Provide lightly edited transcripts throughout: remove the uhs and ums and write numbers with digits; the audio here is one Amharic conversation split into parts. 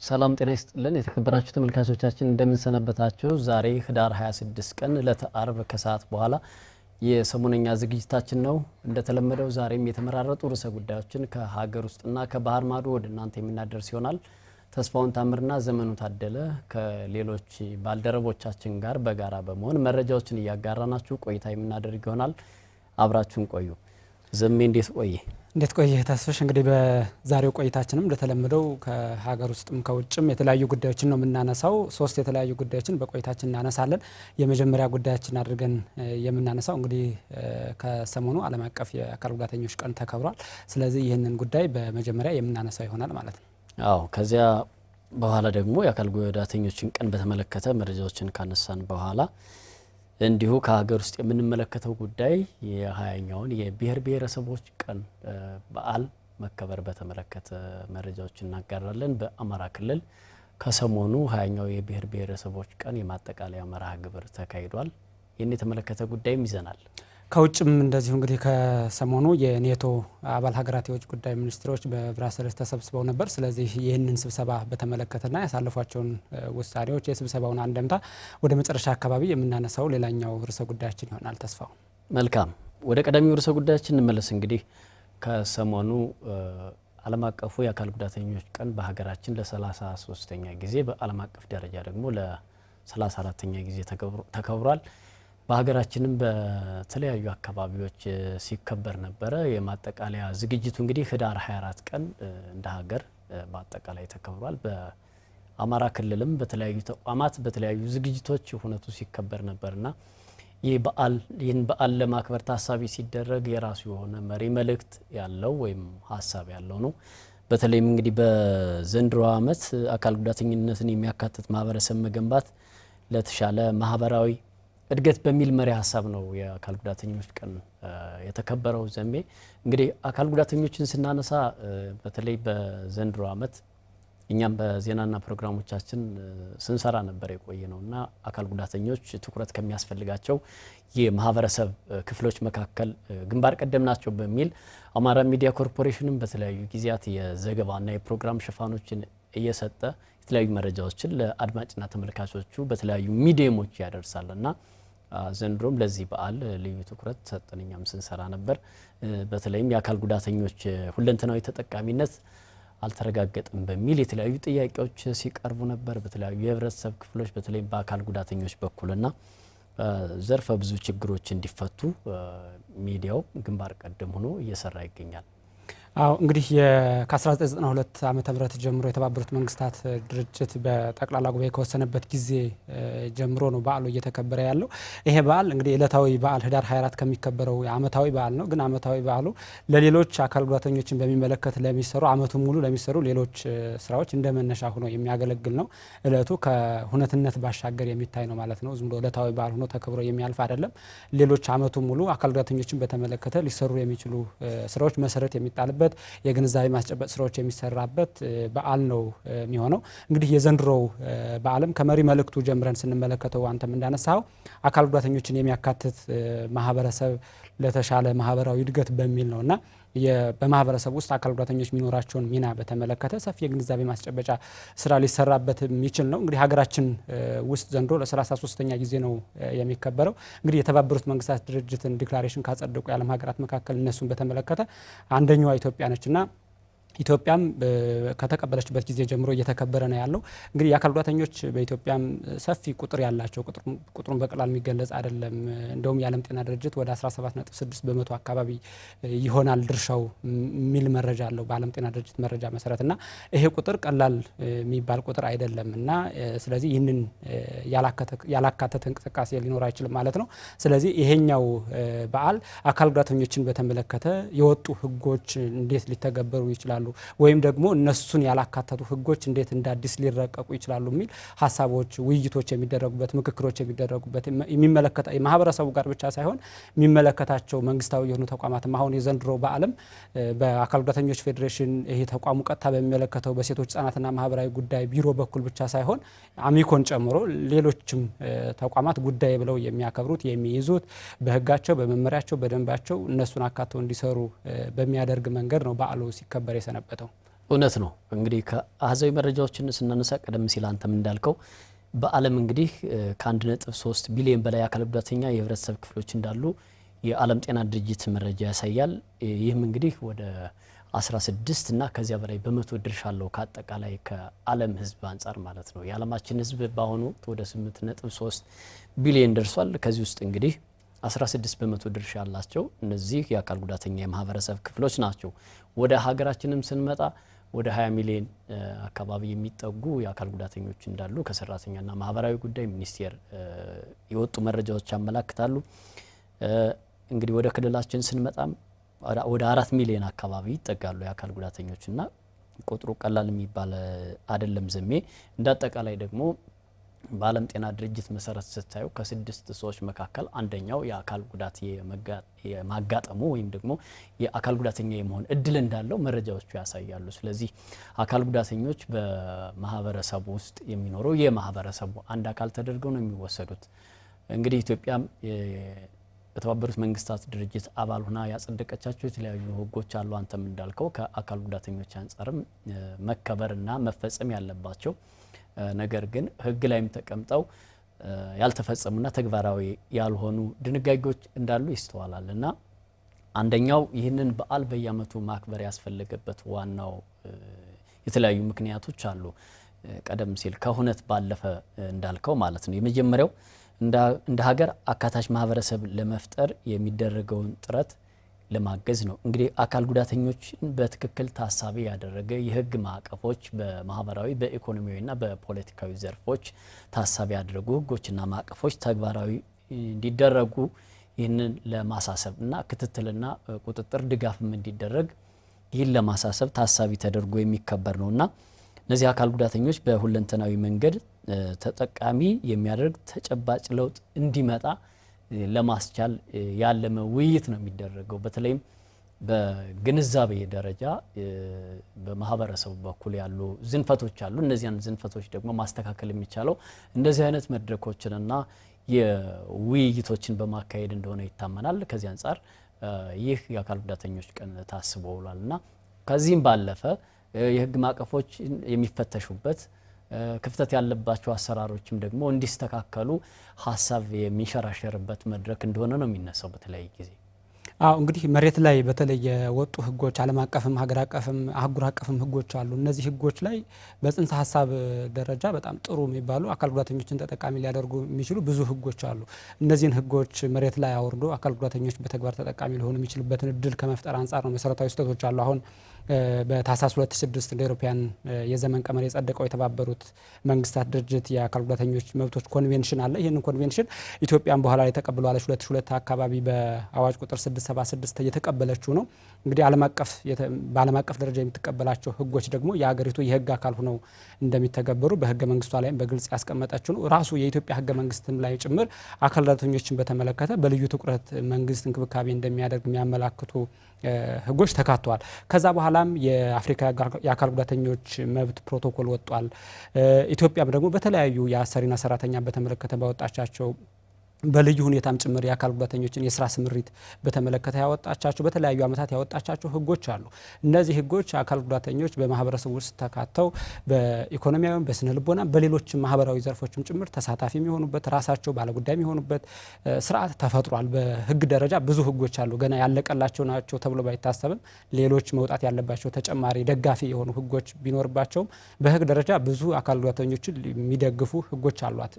ሰላም ጤና ይስጥልን የተከበራችሁ ተመልካቾቻችን እንደምን ሰነበታችሁ። ዛሬ ህዳር 26 ቀን ዕለተ አርብ ከሰዓት በኋላ የሰሞነኛ ዝግጅታችን ነው። እንደተለመደው ዛሬም የተመራረጡ ርዕሰ ጉዳዮችን ከሀገር ውስጥና ከባህር ማዶ ወደ እናንተ የምናደርስ ይሆናል። ተስፋውን ታምርና ዘመኑ ታደለ ከሌሎች ባልደረቦቻችን ጋር በጋራ በመሆን መረጃዎችን እያጋራናችሁ ቆይታ የምናደርግ ይሆናል። አብራችሁን ቆዩ። ዘሜ እንዴት ቆየ? እንዴት ቆየ ታስፈሽ? እንግዲህ በዛሬው ቆይታችንም እንደተለመደው ከሀገር ውስጥም ከውጭም የተለያዩ ጉዳዮችን ነው የምናነሳው። ሶስት የተለያዩ ጉዳዮችን በቆይታችን እናነሳለን። የመጀመሪያ ጉዳያችን አድርገን የምናነሳው እንግዲህ ከሰሞኑ ዓለም አቀፍ የአካል ጉዳተኞች ቀን ተከብሯል። ስለዚህ ይህንን ጉዳይ በመጀመሪያ የምናነሳው ይሆናል ማለት ነው። አዎ፣ ከዚያ በኋላ ደግሞ የአካል ጉዳተኞችን ቀን በተመለከተ መረጃዎችን ካነሳን በኋላ እንዲሁ ከሀገር ውስጥ የምንመለከተው ጉዳይ የ20ኛውን የብሔር ብሔረሰቦች ቀን በዓል መከበር በተመለከተ መረጃዎችን እናጋራለን። በአማራ ክልል ከሰሞኑ 20ኛው የብሔር ብሔረሰቦች ቀን የማጠቃለያ መርሃ ግብር ተካሂዷል። ይህን የተመለከተ ጉዳይም ይዘናል። ከውጭም እንደዚሁ እንግዲህ ከሰሞኑ የኔቶ አባል ሀገራት የውጭ ጉዳይ ሚኒስትሮች በብራሰልስ ተሰብስበው ነበር። ስለዚህ ይህንን ስብሰባ በተመለከተና ያሳለፏቸውን ውሳኔዎች የስብሰባውን አንደምታ ወደ መጨረሻ አካባቢ የምናነሳው ሌላኛው ርዕሰ ጉዳያችን ይሆናል። ተስፋው መልካም፣ ወደ ቀዳሚው ርዕሰ ጉዳያችን እንመለስ። እንግዲህ ከሰሞኑ ዓለም አቀፉ የአካል ጉዳተኞች ቀን በሀገራችን ለ33ኛ ጊዜ በዓለም አቀፍ ደረጃ ደግሞ ለ34ኛ ጊዜ ተከብሯል። በሀገራችንም በተለያዩ አካባቢዎች ሲከበር ነበረ። የማጠቃለያ ዝግጅቱ እንግዲህ ህዳር 24 ቀን እንደ ሀገር በአጠቃላይ ተከብሯል። በአማራ ክልልም በተለያዩ ተቋማት በተለያዩ ዝግጅቶች ሁነቱ ሲከበር ነበርና ይህን በዓል ለማክበር ታሳቢ ሲደረግ የራሱ የሆነ መሪ መልእክት ያለው ወይም ሀሳብ ያለው ነው። በተለይም እንግዲህ በዘንድሮ ዓመት አካል ጉዳተኝነትን የሚያካትት ማህበረሰብ መገንባት ለተሻለ ማህበራዊ እድገት በሚል መሪ ሀሳብ ነው የአካል ጉዳተኞች ቀን የተከበረው። ዘሜ እንግዲህ አካል ጉዳተኞችን ስናነሳ በተለይ በዘንድሮ ዓመት እኛም በዜናና ፕሮግራሞቻችን ስንሰራ ነበር የቆየ ነውና አካል ጉዳተኞች ትኩረት ከሚያስፈልጋቸው የማህበረሰብ ክፍሎች መካከል ግንባር ቀደም ናቸው በሚል አማራ ሚዲያ ኮርፖሬሽንም በተለያዩ ጊዜያት የዘገባና የፕሮግራም ሽፋኖችን እየሰጠ የተለያዩ መረጃዎችን ለአድማጭና ተመልካቾቹ በተለያዩ ሚዲየሞች ያደርሳልና ዘንድሮም ለዚህ በዓል ልዩ ትኩረት ሰጠን እኛም ስንሰራ ነበር። በተለይም የአካል ጉዳተኞች ሁለንተናዊ ተጠቃሚነት አልተረጋገጠም በሚል የተለያዩ ጥያቄዎች ሲቀርቡ ነበር በተለያዩ የህብረተሰብ ክፍሎች በተለይ በአካል ጉዳተኞች በኩልና ዘርፈ ብዙ ችግሮች እንዲፈቱ ሚዲያው ግንባር ቀደም ሆኖ እየሰራ ይገኛል። አዎ እንግዲህ ከ1992 ዓመተ ምህረት ጀምሮ የተባበሩት መንግስታት ድርጅት በጠቅላላ ጉባኤ ከወሰነበት ጊዜ ጀምሮ ነው በዓሉ እየተከበረ ያለው። ይሄ በዓል እንግዲህ ዕለታዊ በዓል ህዳር 24 ከሚከበረው ዓመታዊ በዓል ነው። ግን ዓመታዊ በዓሉ ለሌሎች አካል ጉዳተኞችን በሚመለከት ለሚሰሩ ዓመቱን ሙሉ ለሚሰሩ ሌሎች ስራዎች እንደመነሻ ሆኖ የሚያገለግል ነው። እለቱ ከሁነትነት ባሻገር የሚታይ ነው ማለት ነው። ዝም ብሎ ዕለታዊ በዓል ሆኖ ተከብሮ የሚያልፍ አይደለም። ሌሎች ዓመቱን ሙሉ አካል ጉዳተኞችን በተመለከተ ሊሰሩ የሚችሉ ስራዎች መሰረት የሚጣልበት የግንዛቤ ማስጨበጥ ስራዎች የሚሰራበት በዓል ነው የሚሆነው። እንግዲህ የዘንድሮው በዓልም ከመሪ መልእክቱ ጀምረን ስንመለከተው አንተም እንዳነሳው አካል ጉዳተኞችን የሚያካትት ማህበረሰብ ለተሻለ ማህበራዊ እድገት በሚል ነውና በማህበረሰብ ውስጥ አካል ጉዳተኞች የሚኖራቸውን ሚና በተመለከተ ሰፊ የግንዛቤ ማስጨበጫ ስራ ሊሰራበት የሚችል ነው። እንግዲህ ሀገራችን ውስጥ ዘንድሮ ለ33ኛ ጊዜ ነው የሚከበረው። እንግዲህ የተባበሩት መንግስታት ድርጅትን ዲክላሬሽን ካጸደቁ የዓለም ሀገራት መካከል እነሱን በተመለከተ አንደኛዋ ኢትዮጵያ ነችና ኢትዮጵያም ከተቀበለችበት ጊዜ ጀምሮ እየተከበረ ነው ያለው። እንግዲህ የአካል ጉዳተኞች በኢትዮጵያም ሰፊ ቁጥር ያላቸው ቁጥሩን በቀላል የሚገለጽ አይደለም። እንደውም የዓለም ጤና ድርጅት ወደ 17.6% አካባቢ ይሆናል ድርሻው የሚል መረጃ አለው በዓለም ጤና ድርጅት መረጃ መሰረትና ይሄ ቁጥር ቀላል የሚባል ቁጥር አይደለምና ስለዚህ ይህንን ያላካተተ እንቅስቃሴ ሊኖር አይችልም ማለት ነው። ስለዚህ ይሄኛው በዓል አካል ጉዳተኞችን በተመለከተ የወጡ ህጎች እንዴት ሊተገበሩ ይችላሉ ወይም ደግሞ እነሱን ያላካተቱ ህጎች እንዴት እንደ አዲስ ሊረቀቁ ይችላሉ የሚል ሀሳቦች ውይይቶች የሚደረጉበት ምክክሮች የሚደረጉበት የሚመለከታ ማህበረሰቡ ጋር ብቻ ሳይሆን የሚመለከታቸው መንግስታዊ የሆኑ ተቋማትም አሁን የዘንድሮ በዓለም በአካል ጉዳተኞች ፌዴሬሽን ይሄ ተቋሙ ቀጥታ በሚመለከተው በሴቶች ህጻናትና ማህበራዊ ጉዳይ ቢሮ በኩል ብቻ ሳይሆን አሚኮን ጨምሮ ሌሎችም ተቋማት ጉዳይ ብለው የሚያከብሩት የሚይዙት በህጋቸው በመመሪያቸው በደንባቸው እነሱን አካተው እንዲሰሩ በሚያደርግ መንገድ ነው በዓሉ ሲከበር የሰነበተው። እውነት ነው። እንግዲህ ከአሃዛዊ መረጃዎችን ስናነሳ ቀደም ሲል አንተም እንዳልከው በዓለም እንግዲህ ከ1.3 ቢሊዮን በላይ አካል ጉዳተኛ የህብረተሰብ ክፍሎች እንዳሉ የዓለም ጤና ድርጅት መረጃ ያሳያል። ይህም እንግዲህ ወደ 16 እና ከዚያ በላይ በመቶ ድርሻ አለው ከአጠቃላይ ከዓለም ህዝብ አንጻር ማለት ነው። የዓለማችን ህዝብ በአሁኑ ወደ 8.3 ቢሊዮን ደርሷል። ከዚህ ውስጥ እንግዲህ 16 በመቶ ድርሻ ያላቸው እነዚህ የአካል ጉዳተኛ የማህበረሰብ ክፍሎች ናቸው። ወደ ሀገራችንም ስንመጣ ወደ 20 ሚሊዮን አካባቢ የሚጠጉ የአካል ጉዳተኞች እንዳሉ ከሰራተኛና ማህበራዊ ጉዳይ ሚኒስቴር የወጡ መረጃዎች ያመላክታሉ። እንግዲህ ወደ ክልላችን ስንመጣም ወደ 4 ሚሊዮን አካባቢ ይጠጋሉ የአካል ጉዳተኞችና ቁጥሩ ቀላል የሚባል አይደለም ዘሜ። እንዳጠቃላይ ደግሞ በዓለም ጤና ድርጅት መሰረት ስታዩ ከ6 ሰዎች መካከል አንደኛው የአካል ጉዳት የማጋጠሙ ወይም ደግሞ የአካል ጉዳተኛ የመሆን እድል እንዳለው መረጃዎቹ ያሳያሉ። ስለዚህ አካል ጉዳተኞች በማህበረሰቡ ውስጥ የሚኖሩ የማህበረሰቡ አንድ አካል ተደርገው ነው የሚወሰዱት። እንግዲህ ኢትዮጵያም በተባበሩት መንግስታት ድርጅት አባል ሆና ያጸደቀቻቸው የተለያዩ ህጎች አሉ። አንተም እንዳልከው ከአካል ጉዳተኞች አንጻርም መከበርና መፈጸም ያለባቸው ነገር ግን ህግ ላይም ተቀምጠው ያልተፈጸሙና ተግባራዊ ያልሆኑ ድንጋጌዎች እንዳሉ ይስተዋላልና አንደኛው ይህንን በዓል በየዓመቱ ማክበር ያስፈልገበት ዋናው የተለያዩ ምክንያቶች አሉ። ቀደም ሲል ከሁነት ባለፈ እንዳልከው ማለት ነው። የመጀመሪያው እንደ ሀገር አካታች ማህበረሰብ ለመፍጠር የሚደረገውን ጥረት ለማገዝ ነው። እንግዲህ አካል ጉዳተኞችን በትክክል ታሳቢ ያደረገ የህግ ማዕቀፎች በማህበራዊ በኢኮኖሚያዊና በፖለቲካዊ ዘርፎች ታሳቢ ያደረጉ ህጎችና ማዕቀፎች ተግባራዊ እንዲደረጉ ይህንን ለማሳሰብና ክትትልና ቁጥጥር ድጋፍም እንዲደረግ ይህን ለማሳሰብ ታሳቢ ተደርጎ የሚከበር ነውና እነዚህ አካል ጉዳተኞች በሁለንተናዊ መንገድ ተጠቃሚ የሚያደርግ ተጨባጭ ለውጥ እንዲመጣ ለማስቻል ያለመ ውይይት ነው የሚደረገው። በተለይም በግንዛቤ ደረጃ በማህበረሰቡ በኩል ያሉ ዝንፈቶች አሉ። እነዚያን ዝንፈቶች ደግሞ ማስተካከል የሚቻለው እንደዚህ አይነት መድረኮችንና የውይይቶችን በማካሄድ እንደሆነ ይታመናል። ከዚህ አንጻር ይህ የአካል ጉዳተኞች ቀን ታስቦ ውሏልና ከዚህም ባለፈ የህግ ማዕቀፎች የሚፈተሹበት ክፍተት ያለባቸው አሰራሮችም ደግሞ እንዲስተካከሉ ሀሳብ የሚንሸራሸርበት መድረክ እንደሆነ ነው የሚነሳው በተለያየ ጊዜ። እንግዲህ መሬት ላይ በተለይ የወጡ ህጎች ዓለም አቀፍም ሀገር አቀፍም አህጉር አቀፍም ህጎች አሉ። እነዚህ ህጎች ላይ በጽንሰ ሀሳብ ደረጃ በጣም ጥሩ የሚባሉ አካል ጉዳተኞችን ተጠቃሚ ሊያደርጉ የሚችሉ ብዙ ህጎች አሉ። እነዚህን ህጎች መሬት ላይ አውርዶ አካል ጉዳተኞች በተግባር ተጠቃሚ ሊሆኑ የሚችሉበትን እድል ከመፍጠር አንጻር ነው መሰረታዊ ስህተቶች አሉ። አሁን በታህሳስ 2006 እንደ አውሮፓውያን የዘመን ቀመር የጸደቀው የተባበሩት መንግስታት ድርጅት የአካል ጉዳተኞች መብቶች ኮንቬንሽን አለ። ይህንን ኮንቬንሽን ኢትዮጵያን በኋላ ላይ ተቀብለዋለች። 2002 አካባቢ በአዋጅ ቁጥር 676 እየተቀበለችው ነው። እንግዲህ በዓለም አቀፍ ደረጃ የምትቀበላቸው ህጎች ደግሞ የሀገሪቱ የህግ አካል ሆነው እንደሚተገበሩ በህገ መንግስቷ ላይም በግልጽ ያስቀመጠችው ነው። ራሱ የኢትዮጵያ ህገ መንግስትም ላይ ጭምር አካል ጉዳተኞችን በተመለከተ በልዩ ትኩረት መንግስት እንክብካቤ እንደሚያደርግ የሚያመላክቱ ህጎች ተካተዋል። ከዛ በኋላም የአፍሪካ የአካል ጉዳተኞች መብት ፕሮቶኮል ወጥቷል። ኢትዮጵያም ደግሞ በተለያዩ የአሰሪና ሰራተኛ በተመለከተ ባወጣቻቸው በልዩ ሁኔታም ጭምር የአካል ጉዳተኞችን የስራ ስምሪት በተመለከተ ያወጣቻቸው በተለያዩ አመታት ያወጣቻቸው ህጎች አሉ። እነዚህ ህጎች አካል ጉዳተኞች በማህበረሰቡ ውስጥ ተካተው በኢኮኖሚያዊ በስነ ልቦና በሌሎች ማህበራዊ ዘርፎችም ጭምር ተሳታፊ የሚሆኑበት ራሳቸው ባለጉዳይ የሚሆኑበት ስርዓት ተፈጥሯል። በህግ ደረጃ ብዙ ህጎች አሉ። ገና ያለቀላቸው ናቸው ተብሎ ባይታሰብም ሌሎች መውጣት ያለባቸው ተጨማሪ ደጋፊ የሆኑ ህጎች ቢኖርባቸውም በህግ ደረጃ ብዙ አካል ጉዳተኞችን የሚደግፉ ህጎች አሏት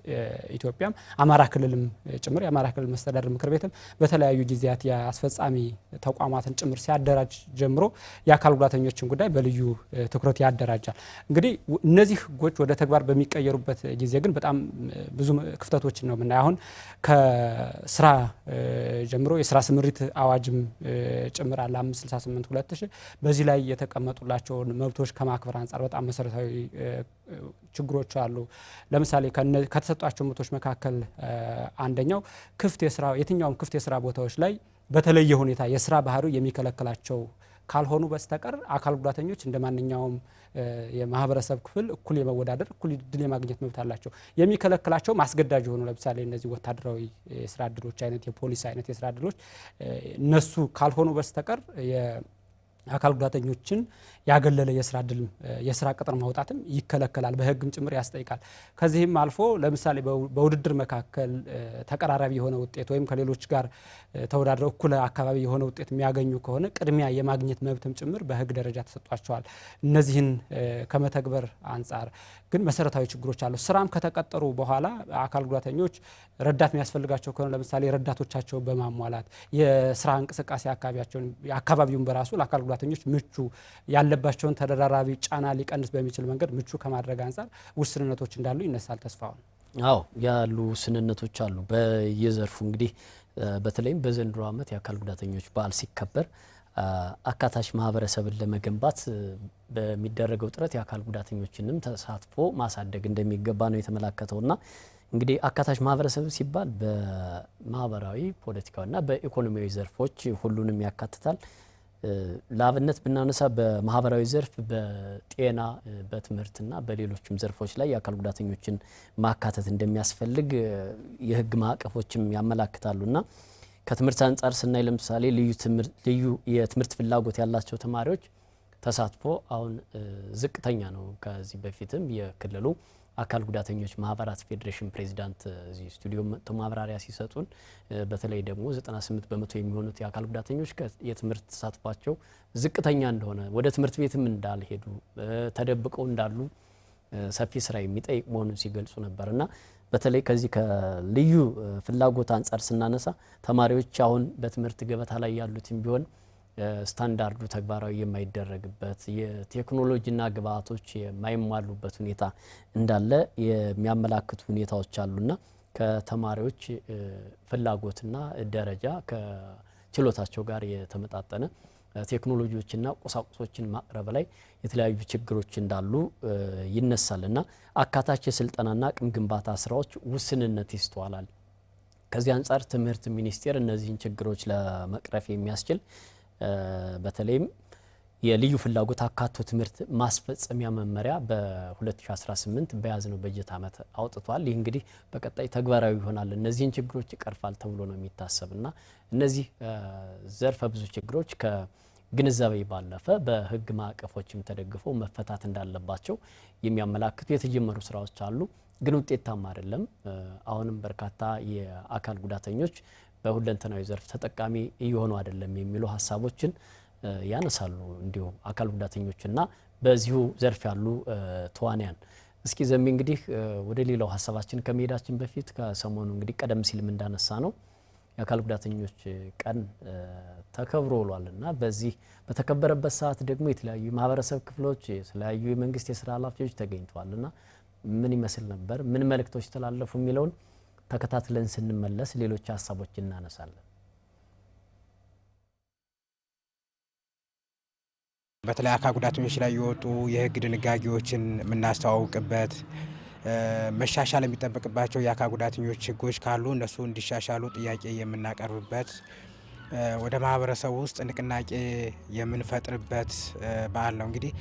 ኢትዮጵያም። አማራ ክልልም ጭምር የአማራ ክልል መስተዳድር ምክር ቤትም በተለያዩ ጊዜያት የአስፈጻሚ ተቋማትን ጭምር ሲያደራጅ ጀምሮ የአካል ጉዳተኞችን ጉዳይ በልዩ ትኩረት ያደራጃል። እንግዲህ እነዚህ ህጎች ወደ ተግባር በሚቀየሩበት ጊዜ ግን በጣም ብዙ ክፍተቶችን ነው የምናየው። አሁን ከስራ ጀምሮ የስራ ስምሪት አዋጅም ጭምር አለ 568/2000 በዚህ ላይ የተቀመጡላቸውን መብቶች ከማክበር አንጻር በጣም መሰረታዊ ችግሮች አሉ። ለምሳሌ ከተሰጧቸው መብቶች መካከል አንደኛው የትኛውም ክፍት የስራ ቦታዎች ላይ በተለየ ሁኔታ የስራ ባህሪው የሚከለክላቸው ካልሆኑ በስተቀር አካል ጉዳተኞች እንደ ማንኛውም የማህበረሰብ ክፍል እኩል የመወዳደር እኩል እድል የማግኘት መብት አላቸው። የሚከለክላቸው ማስገዳጅ የሆኑ ለምሳሌ እነዚህ ወታደራዊ የስራ እድሎች አይነት የፖሊስ አይነት የስራ እድሎች እነሱ ካልሆኑ በስተቀር አካል ጉዳተኞችን ያገለለ የስራ ቅጥር ማውጣትም ይከለከላል፣ በህግም ጭምር ያስጠይቃል። ከዚህም አልፎ ለምሳሌ በውድድር መካከል ተቀራራቢ የሆነ ውጤት ወይም ከሌሎች ጋር ተወዳድረው እኩል አካባቢ የሆነ ውጤት የሚያገኙ ከሆነ ቅድሚያ የማግኘት መብትም ጭምር በህግ ደረጃ ተሰጥቷቸዋል። እነዚህን ከመተግበር አንጻር ግን መሰረታዊ ችግሮች አሉ። ስራም ከተቀጠሩ በኋላ አካል ጉዳተኞች ረዳት የሚያስፈልጋቸው ከሆነ ለምሳሌ ረዳቶቻቸውን በማሟላት የስራ እንቅስቃሴ አካባቢውን በራሱ ለአካል ጉዳተኞች ምቹ ያለባቸውን ተደራራቢ ጫና ሊቀንስ በሚችል መንገድ ምቹ ከማድረግ አንጻር ውስንነቶች እንዳሉ ይነሳል። ተስፋውን አዎ ያሉ ውስንነቶች አሉ በየዘርፉ እንግዲህ በተለይም በዘንድሮ ዓመት የአካል ጉዳተኞች በዓል ሲከበር አካታች ማህበረሰብን ለመገንባት በሚደረገው ጥረት የአካል ጉዳተኞችንም ተሳትፎ ማሳደግ እንደሚገባ ነው የተመላከተውና እንግዲህ አካታች ማህበረሰብ ሲባል በማህበራዊ ፖለቲካዊና በኢኮኖሚያዊ ዘርፎች ሁሉንም ያካትታል። ለአብነት ብናነሳ በማህበራዊ ዘርፍ በጤና በትምህርትና በሌሎችም ዘርፎች ላይ የአካል ጉዳተኞችን ማካተት እንደሚያስፈልግ የህግ ማዕቀፎችም ያመላክታሉና ከትምህርት አንጻር ስናይ ለምሳሌ ልዩ የትምህርት ፍላጎት ያላቸው ተማሪዎች ተሳትፎ አሁን ዝቅተኛ ነው። ከዚህ በፊትም የክልሉ አካል ጉዳተኞች ማህበራት ፌዴሬሽን ፕሬዚዳንት እዚህ ስቱዲዮ መጥተው ማብራሪያ ሲሰጡን በተለይ ደግሞ 98% የሚሆኑት የአካል ጉዳተኞች የትምህርት ተሳትፏቸው ዝቅተኛ እንደሆነ ወደ ትምህርት ቤትም እንዳልሄዱ ተደብቀው እንዳሉ ሰፊ ስራ የሚጠይቅ መሆኑን ሲገልጹ ነበርና በተለይ ከዚህ ከልዩ ፍላጎት አንጻር ስናነሳ ተማሪዎች አሁን በትምህርት ገበታ ላይ ያሉትም ቢሆን ስታንዳርዱ ተግባራዊ የማይደረግበት የቴክኖሎጂና ግብአቶች የማይሟሉበት ሁኔታ እንዳለ የሚያመላክቱ ሁኔታዎች አሉና ከተማሪዎች ፍላጎትና ደረጃ ከችሎታቸው ጋር የተመጣጠነ ቴክኖሎጂዎችና ቁሳቁሶችን ማቅረብ ላይ የተለያዩ ችግሮች እንዳሉ ይነሳልና አካታች የስልጠናና አቅም ግንባታ ስራዎች ውስንነት ይስተዋላል። ከዚህ አንጻር ትምህርት ሚኒስቴር እነዚህን ችግሮች ለመቅረፍ የሚያስችል በተለይም የልዩ ፍላጎት አካቶ ትምህርት ማስፈጸሚያ መመሪያ በ2018 በያዝነው በጀት ዓመት አውጥቷል። ይህ እንግዲህ በቀጣይ ተግባራዊ ይሆናል፣ እነዚህን ችግሮች ይቀርፋል ተብሎ ነው የሚታሰብና እነዚህ ዘርፈ ብዙ ችግሮች ከግንዛቤ ባለፈ በህግ ማዕቀፎችም ተደግፈው መፈታት እንዳለባቸው የሚያመላክቱ የተጀመሩ ስራዎች አሉ። ግን ውጤታማ አይደለም። አሁንም በርካታ የአካል ጉዳተኞች በሁለንተናዊ ዘርፍ ተጠቃሚ እየሆኑ አይደለም የሚሉ ሀሳቦችን ያነሳሉ እንዲሁ አካል ጉዳተኞችና በዚሁ ዘርፍ ያሉ ተዋንያን። እስኪ ዘሚ እንግዲህ ወደ ሌላው ሀሳባችን ከመሄዳችን በፊት ከሰሞኑ እንግዲህ ቀደም ሲልም እንዳነሳ ነው የአካል ጉዳተኞች ቀን ተከብሮ ውሏልና በዚህ በተከበረበት ሰዓት ደግሞ የተለያዩ ማህበረሰብ ክፍሎች የተለያዩ የመንግስት የስራ ኃላፊዎች ተገኝተዋልና ምን ይመስል ነበር፣ ምን መልእክቶች ተላለፉ የሚለውን ተከታትለን ስንመለስ ሌሎች ሀሳቦች እናነሳለን። በተለይ አካል ጉዳተኞች ላይ የወጡ የህግ ድንጋጌዎችን የምናስተዋውቅበት መሻሻል የሚጠበቅባቸው የአካል ጉዳተኞች ህጎች ካሉ እነሱ እንዲሻሻሉ ጥያቄ የምናቀርብበት ወደ ማህበረሰቡ ውስጥ ንቅናቄ የምንፈጥርበት በዓል ነው። እንግዲህ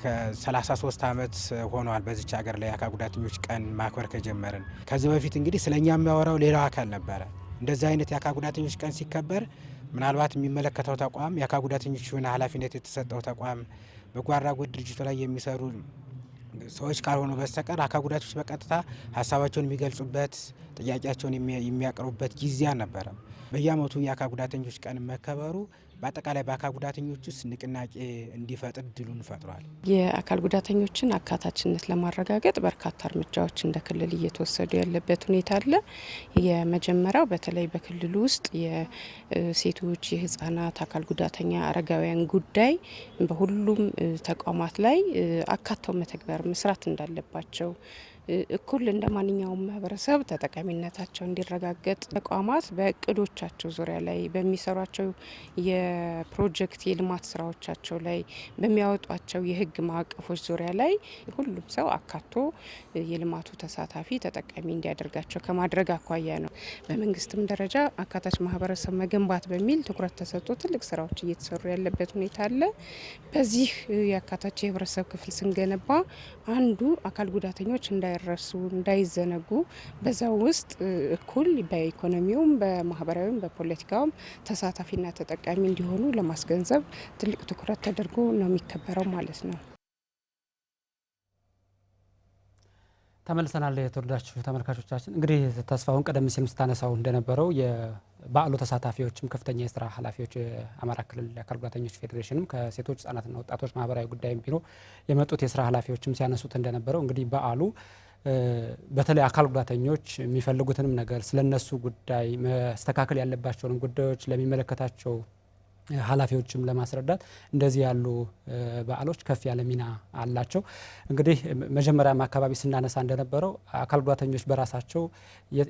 ከ33 ዓመት ሆኗል በዚች ሀገር ላይ የአካል ጉዳተኞች ቀን ማክበር ከጀመርን። ከዚህ በፊት እንግዲህ ስለኛ የሚያወራው ሌላው አካል ነበረ። እንደዚህ አይነት የአካል ጉዳተኞች ቀን ሲከበር ምናልባት የሚመለከተው ተቋም የአካል ጉዳተኞችን ኃላፊነት የተሰጠው ተቋም በጎ አድራጎት ድርጅቱ ላይ የሚሰሩ ሰዎች ካልሆኑ በስተቀር አካል ጉዳተኞች በቀጥታ ሀሳባቸውን የሚገልጹበት ጥያቄያቸውን የሚያቀርቡበት ጊዜ አልነበረም። በየዓመቱ የአካል ጉዳተኞች ቀን መከበሩ በአጠቃላይ በአካል ጉዳተኞች ውስጥ ንቅናቄ እንዲፈጥር ድሉን ፈጥሯል። የአካል ጉዳተኞችን አካታችነት ለማረጋገጥ በርካታ እርምጃዎች እንደ ክልል እየተወሰዱ ያለበት ሁኔታ አለ። የመጀመሪያው በተለይ በክልሉ ውስጥ የሴቶች፣ የህፃናት፣ አካል ጉዳተኛ፣ አረጋውያን ጉዳይ በሁሉም ተቋማት ላይ አካተው መተግበር መስራት እንዳለባቸው እኩል እንደ ማንኛውም ማህበረሰብ ተጠቃሚነታቸው እንዲረጋገጥ ተቋማት በእቅዶቻቸው ዙሪያ ላይ በሚሰሯቸው የፕሮጀክት የልማት ስራዎቻቸው ላይ በሚያወጧቸው የህግ ማዕቀፎች ዙሪያ ላይ ሁሉም ሰው አካቶ የልማቱ ተሳታፊ ተጠቃሚ እንዲያደርጋቸው ከማድረግ አኳያ ነው። በመንግስትም ደረጃ አካታች ማህበረሰብ መገንባት በሚል ትኩረት ተሰጥቶ ትልቅ ስራዎች እየተሰሩ ያለበት ሁኔታ አለ። በዚህ የአካታች የህብረተሰብ ክፍል ስንገነባ አንዱ አካል ጉዳተኞች እንዳይረሱ እንዳይረሱ እንዳይዘነጉ በዛው ውስጥ እኩል በኢኮኖሚውም በማህበራዊም በፖለቲካውም ተሳታፊና ተጠቃሚ እንዲሆኑ ለማስገንዘብ ትልቅ ትኩረት ተደርጎ ነው የሚከበረው ማለት ነው። ተመልሰናል። የተወደዳችሁ ተመልካቾቻችን እንግዲህ ተስፋውን ቀደም ሲል ስታነሳው እንደነበረው የበዓሉ ተሳታፊዎችም ከፍተኛ የስራ ኃላፊዎች የአማራ ክልል የአካል ጉዳተኞች ፌዴሬሽንም ከሴቶች ህጻናትና ወጣቶች ማህበራዊ ጉዳይ ቢሮ የመጡት የስራ ኃላፊዎችም ሲያነሱት እንደነበረው እንግዲህ በዓሉ በተለይ አካል ጉዳተኞች የሚፈልጉትንም ነገር ስለነሱ ጉዳይ መስተካከል ያለባቸውን ጉዳዮች ለሚመለከታቸው ኃላፊዎችም ለማስረዳት እንደዚህ ያሉ በዓሎች ከፍ ያለ ሚና አላቸው። እንግዲህ መጀመሪያም አካባቢ ስናነሳ እንደነበረው አካል ጉዳተኞች በራሳቸው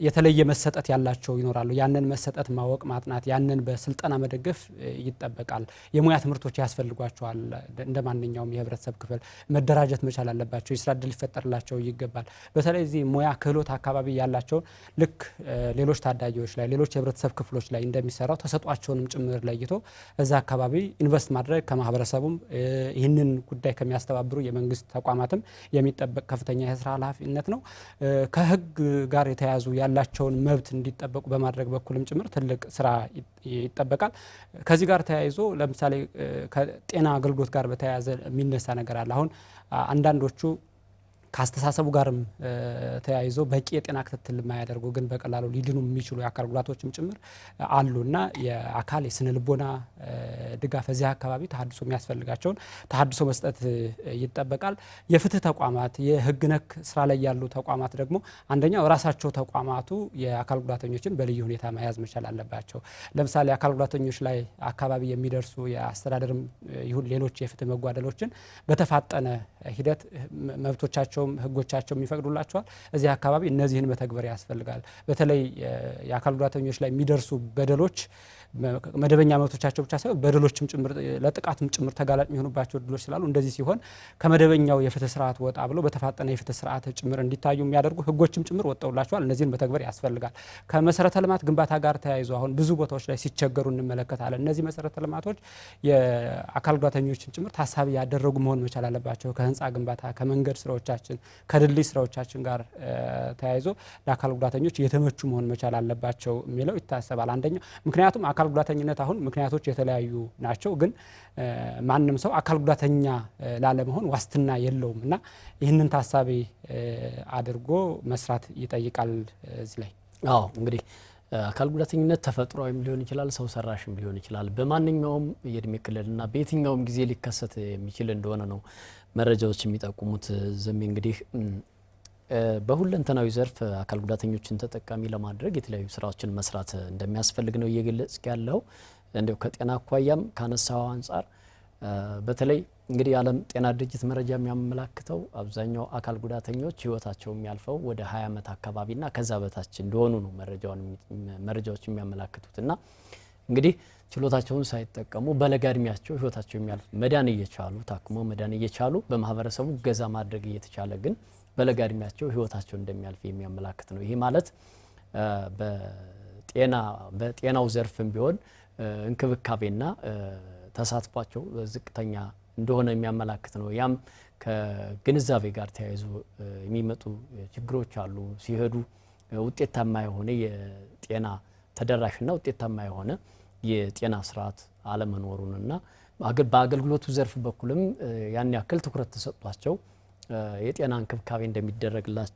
የተለየ መሰጠት ያላቸው ይኖራሉ። ያንን መሰጠት ማወቅ ማጥናት፣ ያንን በስልጠና መደገፍ ይጠበቃል። የሙያ ትምህርቶች ያስፈልጓቸዋል። እንደ ማንኛውም የህብረተሰብ ክፍል መደራጀት መቻል አለባቸው። የስራ እድል ሊፈጠርላቸው ይገባል። በተለይ እዚህ ሙያ ክህሎት አካባቢ ያላቸውን ልክ ሌሎች ታዳጊዎች ላይ ሌሎች የህብረተሰብ ክፍሎች ላይ እንደሚሰራው ተሰጧቸውንም ጭምር ለይቶ እዛ አካባቢ ኢንቨስት ማድረግ ከማህበረሰቡም ይህንን ጉዳይ ከሚያስተባብሩ የመንግስት ተቋማትም የሚጠበቅ ከፍተኛ የስራ ኃላፊነት ነው። ከህግ ጋር የተያያዙ ያላቸውን መብት እንዲጠበቁ በማድረግ በኩልም ጭምር ትልቅ ስራ ይጠበቃል። ከዚህ ጋር ተያይዞ ለምሳሌ ከጤና አገልግሎት ጋር በተያያዘ የሚነሳ ነገር አለ። አሁን አንዳንዶቹ ካስተሳሰቡ ጋርም ተያይዞ በቂ የጤና ክትትል የማያደርጉ ግን በቀላሉ ሊድኑ የሚችሉ የአካል ጉዳቶችም ጭምር አሉና የአካል የስነ ልቦና ድጋፍ እዚህ አካባቢ ተሐድሶ የሚያስፈልጋቸውን ተሐድሶ መስጠት ይጠበቃል። የፍትህ ተቋማት የህግ ነክ ስራ ላይ ያሉ ተቋማት ደግሞ አንደኛው ራሳቸው ተቋማቱ የአካል ጉዳተኞችን በልዩ ሁኔታ መያዝ መቻል አለባቸው። ለምሳሌ አካል ጉዳተኞች ላይ አካባቢ የሚደርሱ የአስተዳደርም ይሁን ሌሎች የፍትህ መጓደሎችን በተፋጠነ ሂደት መብቶቻቸው ህጎቻቸው የሚፈቅዱላቸዋል። እዚህ አካባቢ እነዚህን መተግበር ያስፈልጋል። በተለይ የአካል ጉዳተኞች ላይ የሚደርሱ በደሎች መደበኛ መብቶቻቸው ብቻ ሳይሆን በደሎችም ጭምር ለጥቃትም ጭምር ተጋላጭ የሚሆኑባቸው እድሎች ስላሉ እንደዚህ ሲሆን ከመደበኛው የፍትህ ስርዓት ወጣ ብሎ በተፋጠነ የፍትህ ስርዓት ጭምር እንዲታዩ የሚያደርጉ ህጎችም ጭምር ወጣውላቸዋል። እነዚህን መተግበር ያስፈልጋል። ከመሰረተ ልማት ግንባታ ጋር ተያይዞ አሁን ብዙ ቦታዎች ላይ ሲቸገሩ እንመለከታለን። እነዚህ መሰረተ ልማቶች የአካል ጉዳተኞችን ጭምር ታሳቢ ያደረጉ መሆን መቻል አለባቸው። ከህንፃ ግንባታ ከመንገድ ስራዎቻችን ከድልድይ ስራዎቻችን ጋር ተያይዞ ለአካል ጉዳተኞች የተመቹ መሆን መቻል አለባቸው የሚለው ይታሰባል። አንደኛው ምክንያቱም አካል ጉዳተኝነት አሁን ምክንያቶች የተለያዩ ናቸው፣ ግን ማንም ሰው አካል ጉዳተኛ ላለመሆን ዋስትና የለውም እና ይህንን ታሳቢ አድርጎ መስራት ይጠይቃል። እዚህ ላይ እንግዲህ አካል ጉዳተኝነት ተፈጥሯዊም ሊሆን ይችላል፣ ሰው ሰራሽም ሊሆን ይችላል። በማንኛውም የእድሜ ክልልና በየትኛውም ጊዜ ሊከሰት የሚችል እንደሆነ ነው መረጃዎች የሚጠቁሙት። ዘሜ እንግዲህ በሁለንተናዊ ዘርፍ አካል ጉዳተኞችን ተጠቃሚ ለማድረግ የተለያዩ ስራዎችን መስራት እንደሚያስፈልግ ነው እየገለጽ ያለው። እንደው ከጤና አኳያም ካነሳው አንጻር በተለይ እንግዲህ የዓለም ጤና ድርጅት መረጃ የሚያመላክተው አብዛኛው አካል ጉዳተኞች ህይወታቸው የሚያልፈው ወደ 20 ዓመት አካባቢና ከዛ በታች እንደሆኑ ነው መረጃዎች የሚያመላክቱትና እንግዲህ ችሎታቸውን ሳይጠቀሙ በለጋ እድሜያቸው ህይወታቸው የሚያልፍ መዳን እየቻሉ ታክሞ መዳን እየቻሉ በማህበረሰቡ ገዛ ማድረግ እየተቻለ ግን በለጋ እድሜያቸው ህይወታቸው እንደሚያልፍ የሚያመላክት ነው። ይሄ ማለት በጤናው ዘርፍም ቢሆን እንክብካቤና ተሳትፏቸው ዝቅተኛ እንደሆነ የሚያመላክት ነው። ያም ከግንዛቤ ጋር ተያይዞ የሚመጡ ችግሮች አሉ። ሲሄዱ ውጤታማ የሆነ የጤና ተደራሽና ውጤታማ የሆነ የጤና ስርዓት አለመኖሩንና በአገልግሎቱ ዘርፍ በኩልም ያን ያክል ትኩረት ተሰጥቷቸው የጤና እንክብካቤ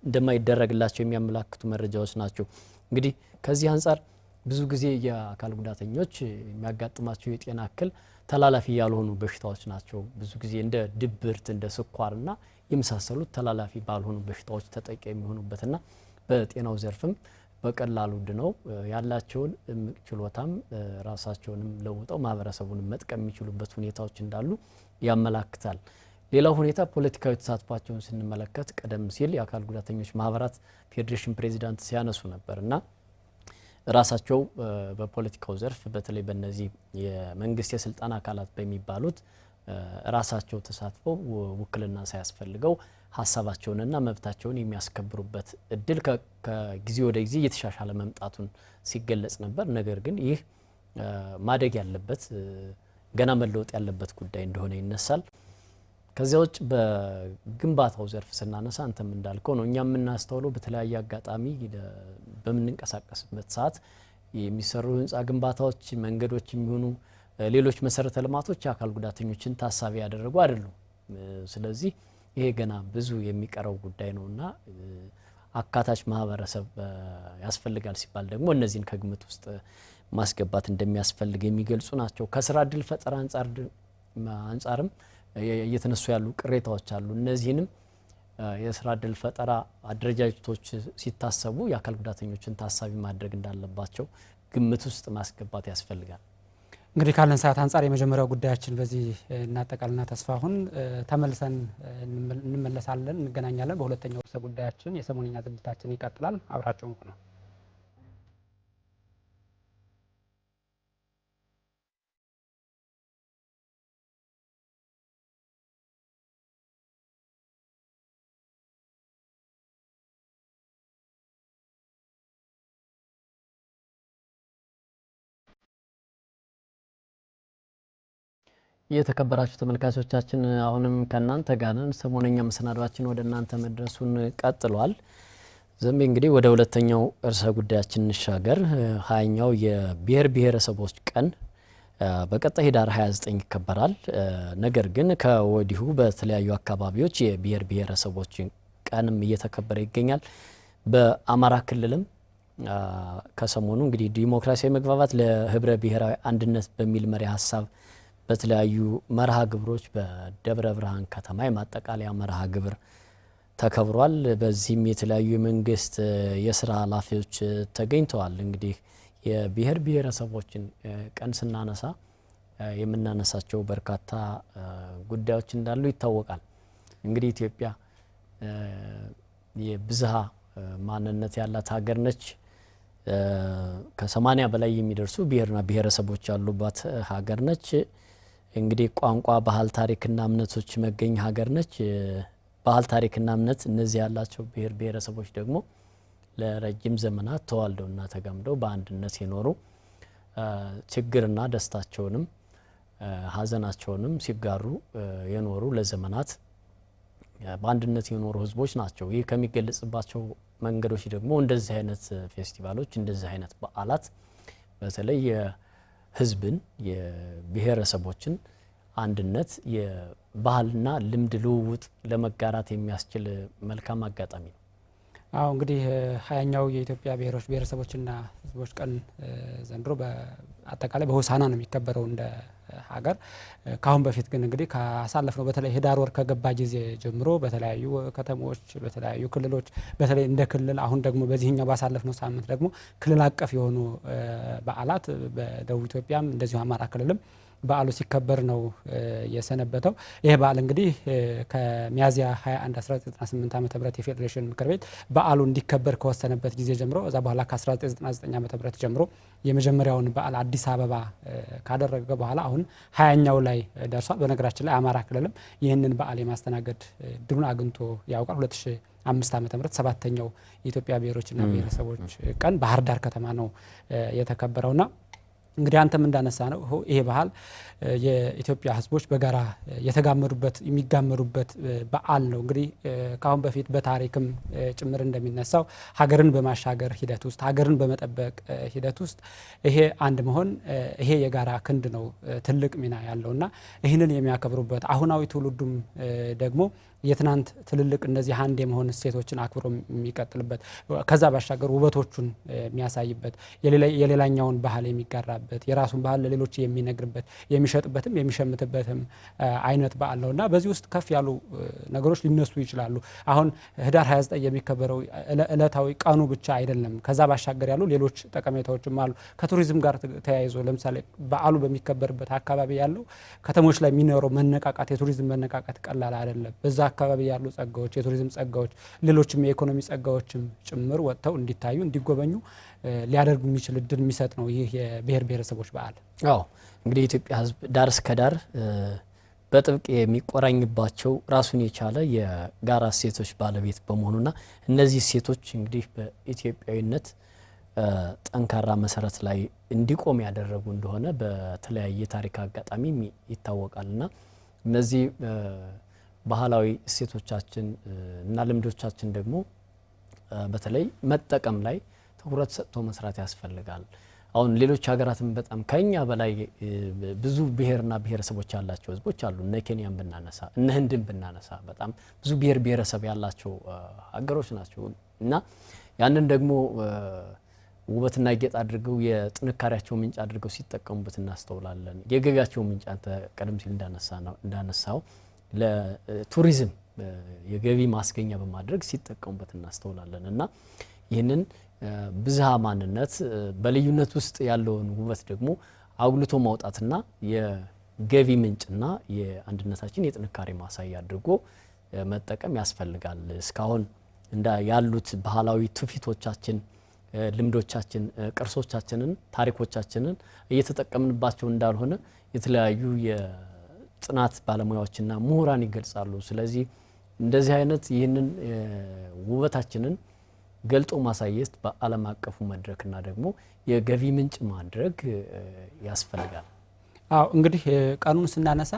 እንደማይደረግላቸው የሚያመላክቱ መረጃዎች ናቸው። እንግዲህ ከዚህ አንጻር ብዙ ጊዜ የአካል ጉዳተኞች የሚያጋጥማቸው የጤና እክል ተላላፊ ያልሆኑ በሽታዎች ናቸው። ብዙ ጊዜ እንደ ድብርት እንደ ስኳርና የመሳሰሉት ተላላፊ ባልሆኑ በሽታዎች ተጠቂ የሚሆኑበትና በጤናው ዘርፍም በቀላሉ ድነው ያላቸውን እምቅ ችሎታም ራሳቸውንም ለውጠው ማህበረሰቡን መጥቀም የሚችሉበት ሁኔታዎች እንዳሉ ያመላክታል። ሌላው ሁኔታ ፖለቲካዊ ተሳትፏቸውን ስንመለከት ቀደም ሲል የአካል ጉዳተኞች ማህበራት ፌዴሬሽን ፕሬዚዳንት ሲያነሱ ነበርና ራሳቸው በፖለቲካው ዘርፍ በተለይ በእነዚህ የመንግስት የስልጣን አካላት በሚባሉት ራሳቸው ተሳትፈው ውክልና ሳያስፈልገው ሀሳባቸውንና መብታቸውን የሚያስከብሩበት እድል ከጊዜ ወደ ጊዜ እየተሻሻለ መምጣቱን ሲገለጽ ነበር። ነገር ግን ይህ ማደግ ያለበት ገና መለወጥ ያለበት ጉዳይ እንደሆነ ይነሳል። ከዚያ ውጭ በግንባታው ዘርፍ ስናነሳ አንተም እንዳልከው ነው። እኛ የምናስተውለው በተለያየ አጋጣሚ በምንንቀሳቀስበት ሰዓት የሚሰሩ ህንፃ ግንባታዎች፣ መንገዶች የሚሆኑ ሌሎች መሰረተ ልማቶች የአካል ጉዳተኞችን ታሳቢ ያደረጉ አይደሉም። ስለዚህ ይሄ ገና ብዙ የሚቀረው ጉዳይ ነውና አካታች ማህበረሰብ ያስፈልጋል ሲባል ደግሞ እነዚህን ከግምት ውስጥ ማስገባት እንደሚያስፈልግ የሚገልጹ ናቸው። ከስራ እድል ፈጠራ አንጻርም እየተነሱ ያሉ ቅሬታዎች አሉ። እነዚህንም የስራ እድል ፈጠራ አደረጃጀቶች ሲታሰቡ የአካል ጉዳተኞችን ታሳቢ ማድረግ እንዳለባቸው ግምት ውስጥ ማስገባት ያስፈልጋል። እንግዲህ ካለን ሰዓት አንጻር የመጀመሪያው ጉዳያችን በዚህ እናጠቃልና ተስፋሁን ተመልሰን እንመለሳለን፣ እንገናኛለን። በሁለተኛው ርዕሰ ጉዳያችን የሰሞንኛ ዝግጅታችን ይቀጥላል። አብራችሁን ሁኑ። የተከበራችሁ ተመልካቾቻችን አሁንም ከናንተ ጋር ነን። ሰሞነኛ መሰናዷችን ወደ እናንተ መድረሱን ቀጥሏል። ዘንቤ እንግዲህ ወደ ሁለተኛው ርዕሰ ጉዳያችን እንሻገር። 20ኛው የብሔር ብሔረሰቦች ቀን በቀጣይ ህዳር 29 ይከበራል። ነገር ግን ከወዲሁ በተለያዩ አካባቢዎች የብሔር ብሔረሰቦች ቀንም እየተከበረ ይገኛል። በአማራ ክልልም ከሰሞኑ እንግዲህ ዲሞክራሲያዊ መግባባት ለህብረ ብሔራዊ አንድነት በሚል መሪ ሀሳብ በተለያዩ መርሃ ግብሮች በደብረ ብርሃን ከተማ የማጠቃለያ መርሃ ግብር ተከብሯል። በዚህም የተለያዩ የመንግስት የስራ ኃላፊዎች ተገኝተዋል። እንግዲህ የብሔር ብሔረሰቦችን ቀን ስናነሳ የምናነሳቸው በርካታ ጉዳዮች እንዳሉ ይታወቃል። እንግዲህ ኢትዮጵያ የብዝሃ ማንነት ያላት ሀገር ነች። ከ80 በላይ የሚደርሱ ብሔርና ብሔረሰቦች ያሉባት ሀገር ነች። እንግዲህ ቋንቋ፣ ባህል፣ ታሪክና እምነቶች መገኛ ሀገር ነች። ባህል፣ ታሪክና እምነት እነዚህ ያላቸው ብሔር ብሔረሰቦች ደግሞ ለረጅም ዘመናት ተዋልደውና ተጋምደው በአንድነት የኖሩ ችግርና ደስታቸውንም ሀዘናቸውንም ሲጋሩ የኖሩ ለዘመናት በአንድነት የኖሩ ህዝቦች ናቸው። ይህ ከሚገለጽባቸው መንገዶች ደግሞ እንደዚህ አይነት ፌስቲቫሎች፣ እንደዚህ አይነት በዓላት በተለይ ህዝብን የብሔረሰቦችን አንድነት የባህልና ልምድ ልውውጥ ለመጋራት የሚያስችል መልካም አጋጣሚ ነው። አዎ እንግዲህ 20ኛው የኢትዮጵያ ብሔሮች ብሔረሰቦችና ህዝቦች ቀን ዘንድሮ በአጠቃላይ በሆሳና ነው የሚከበረው እንደ ሀገር። ካሁን በፊት ግን እንግዲህ ካሳለፍነው በተለይ ህዳር ወር ከገባ ጊዜ ጀምሮ በተለያዩ ከተሞች፣ በተለያዩ ክልሎች በተለይ እንደ ክልል አሁን ደግሞ በዚህኛው ባሳለፍነው ሳምንት ደግሞ ክልል አቀፍ የሆኑ በዓላት በደቡብ ኢትዮጵያም እንደዚሁ አማራ ክልልም በዓሉ ሲከበር ነው የሰነበተው። ይህ በዓል እንግዲህ ከሚያዝያ 21 1998 ዓ.ም የፌዴሬሽን ምክር ቤት በዓሉ እንዲከበር ከወሰነበት ጊዜ ጀምሮ እዛ በኋላ ከ1999 ዓ.ም ጀምሮ የመጀመሪያውን በዓል አዲስ አበባ ካደረገ በኋላ አሁን 20ኛው ላይ ደርሷል። በነገራችን ላይ አማራ ክልልም ይህንን በዓል የማስተናገድ ድሉን አግኝቶ ያውቃል። 2005 ዓ.ም 7ኛው የኢትዮጵያ ብሔሮችና ብሔረሰቦች ቀን ባህር ዳር ከተማ ነው የተከበረውና እንግዲህ አንተም እንዳነሳ ነው ይሄ ባህል የኢትዮጵያ ህዝቦች በጋራ የተጋመዱበት የሚጋመዱበት በዓል ነው። እንግዲህ ካሁን በፊት በታሪክም ጭምር እንደሚነሳው ሀገርን በማሻገር ሂደት ውስጥ ሀገርን በመጠበቅ ሂደት ውስጥ ይሄ አንድ መሆን ይሄ የጋራ ክንድ ነው ትልቅ ሚና ያለውና ይህንን የሚያከብሩበት አሁናዊ ትውልዱም ደግሞ የትናንት ትልልቅ እነዚህ አንድ የመሆን እሴቶችን አክብሮ የሚቀጥልበት ከዛ ባሻገር ውበቶቹን የሚያሳይበት የሌላኛውን ባህል የሚጋራበት የራሱን ባህል ለሌሎች የሚነግርበት የሚሸጥበትም የሚሸምትበትም አይነት በዓል ነውና በዚህ ውስጥ ከፍ ያሉ ነገሮች ሊነሱ ይችላሉ። አሁን ህዳር 29 የሚከበረው ዕለታዊ ቀኑ ብቻ አይደለም። ከዛ ባሻገር ያሉ ሌሎች ጠቀሜታዎችም አሉ። ከቱሪዝም ጋር ተያይዞ ለምሳሌ በዓሉ በሚከበርበት አካባቢ ያለው ከተሞች ላይ የሚኖረው መነቃቃት የቱሪዝም መነቃቃት ቀላል አይደለም። በዛ አካባቢ ያሉ ጸጋዎች የቱሪዝም ጸጋዎች ሌሎችም የኢኮኖሚ ጸጋዎችም ጭምር ወጥተው እንዲታዩ እንዲጎበኙ ሊያደርግ የሚችል እድል የሚሰጥ ነው ይህ የብሔር ብሔረሰቦች በዓል። አዎ እንግዲህ የኢትዮጵያ ህዝብ ዳር እስከ ዳር በጥብቅ የሚቆራኝባቸው ራሱን የቻለ የጋራ እሴቶች ባለቤት በመሆኑና እነዚህ እሴቶች እንግዲህ በኢትዮጵያዊነት ጠንካራ መሰረት ላይ እንዲቆም ያደረጉ እንደሆነ በተለያየ ታሪክ አጋጣሚ ይታወቃልና እነዚህ ባህላዊ እሴቶቻችን እና ልምዶቻችን ደግሞ በተለይ መጠቀም ላይ ትኩረት ሰጥቶ መስራት ያስፈልጋል። አሁን ሌሎች ሀገራትም በጣም ከኛ በላይ ብዙ ብሔርና ብሔረሰቦች ያላቸው ህዝቦች አሉ። እነ ኬንያን ብናነሳ እነ ህንድን ብናነሳ በጣም ብዙ ብሔር ብሔረሰብ ያላቸው ሀገሮች ናቸው እና ያንን ደግሞ ውበትና ጌጥ አድርገው የጥንካሬያቸው ምንጭ አድርገው ሲጠቀሙበት እናስተውላለን። የገቢያቸው ምንጭ አንተ ቀደም ሲል እንዳነሳው ለቱሪዝም የገቢ ማስገኛ በማድረግ ሲጠቀሙበት እናስተውላለን እና ይህንን ብዝሃ ማንነት በልዩነት ውስጥ ያለውን ውበት ደግሞ አጉልቶ ማውጣትና የገቢ ምንጭና የአንድነታችን የጥንካሬ ማሳያ አድርጎ መጠቀም ያስፈልጋል። እስካሁን ያሉት ባህላዊ ትውፊቶቻችን፣ ልምዶቻችን፣ ቅርሶቻችንን፣ ታሪኮቻችንን እየተጠቀምንባቸው እንዳልሆነ የተለያዩ የጥናት ባለሙያዎችና ምሁራን ይገልጻሉ። ስለዚህ እንደዚህ አይነት ይህንን ውበታችንን ገልጦ ማሳየት በዓለም አቀፉ መድረክና ደግሞ የገቢ ምንጭ ማድረግ ያስፈልጋል። አዎ እንግዲህ ቀኑን ስናነሳ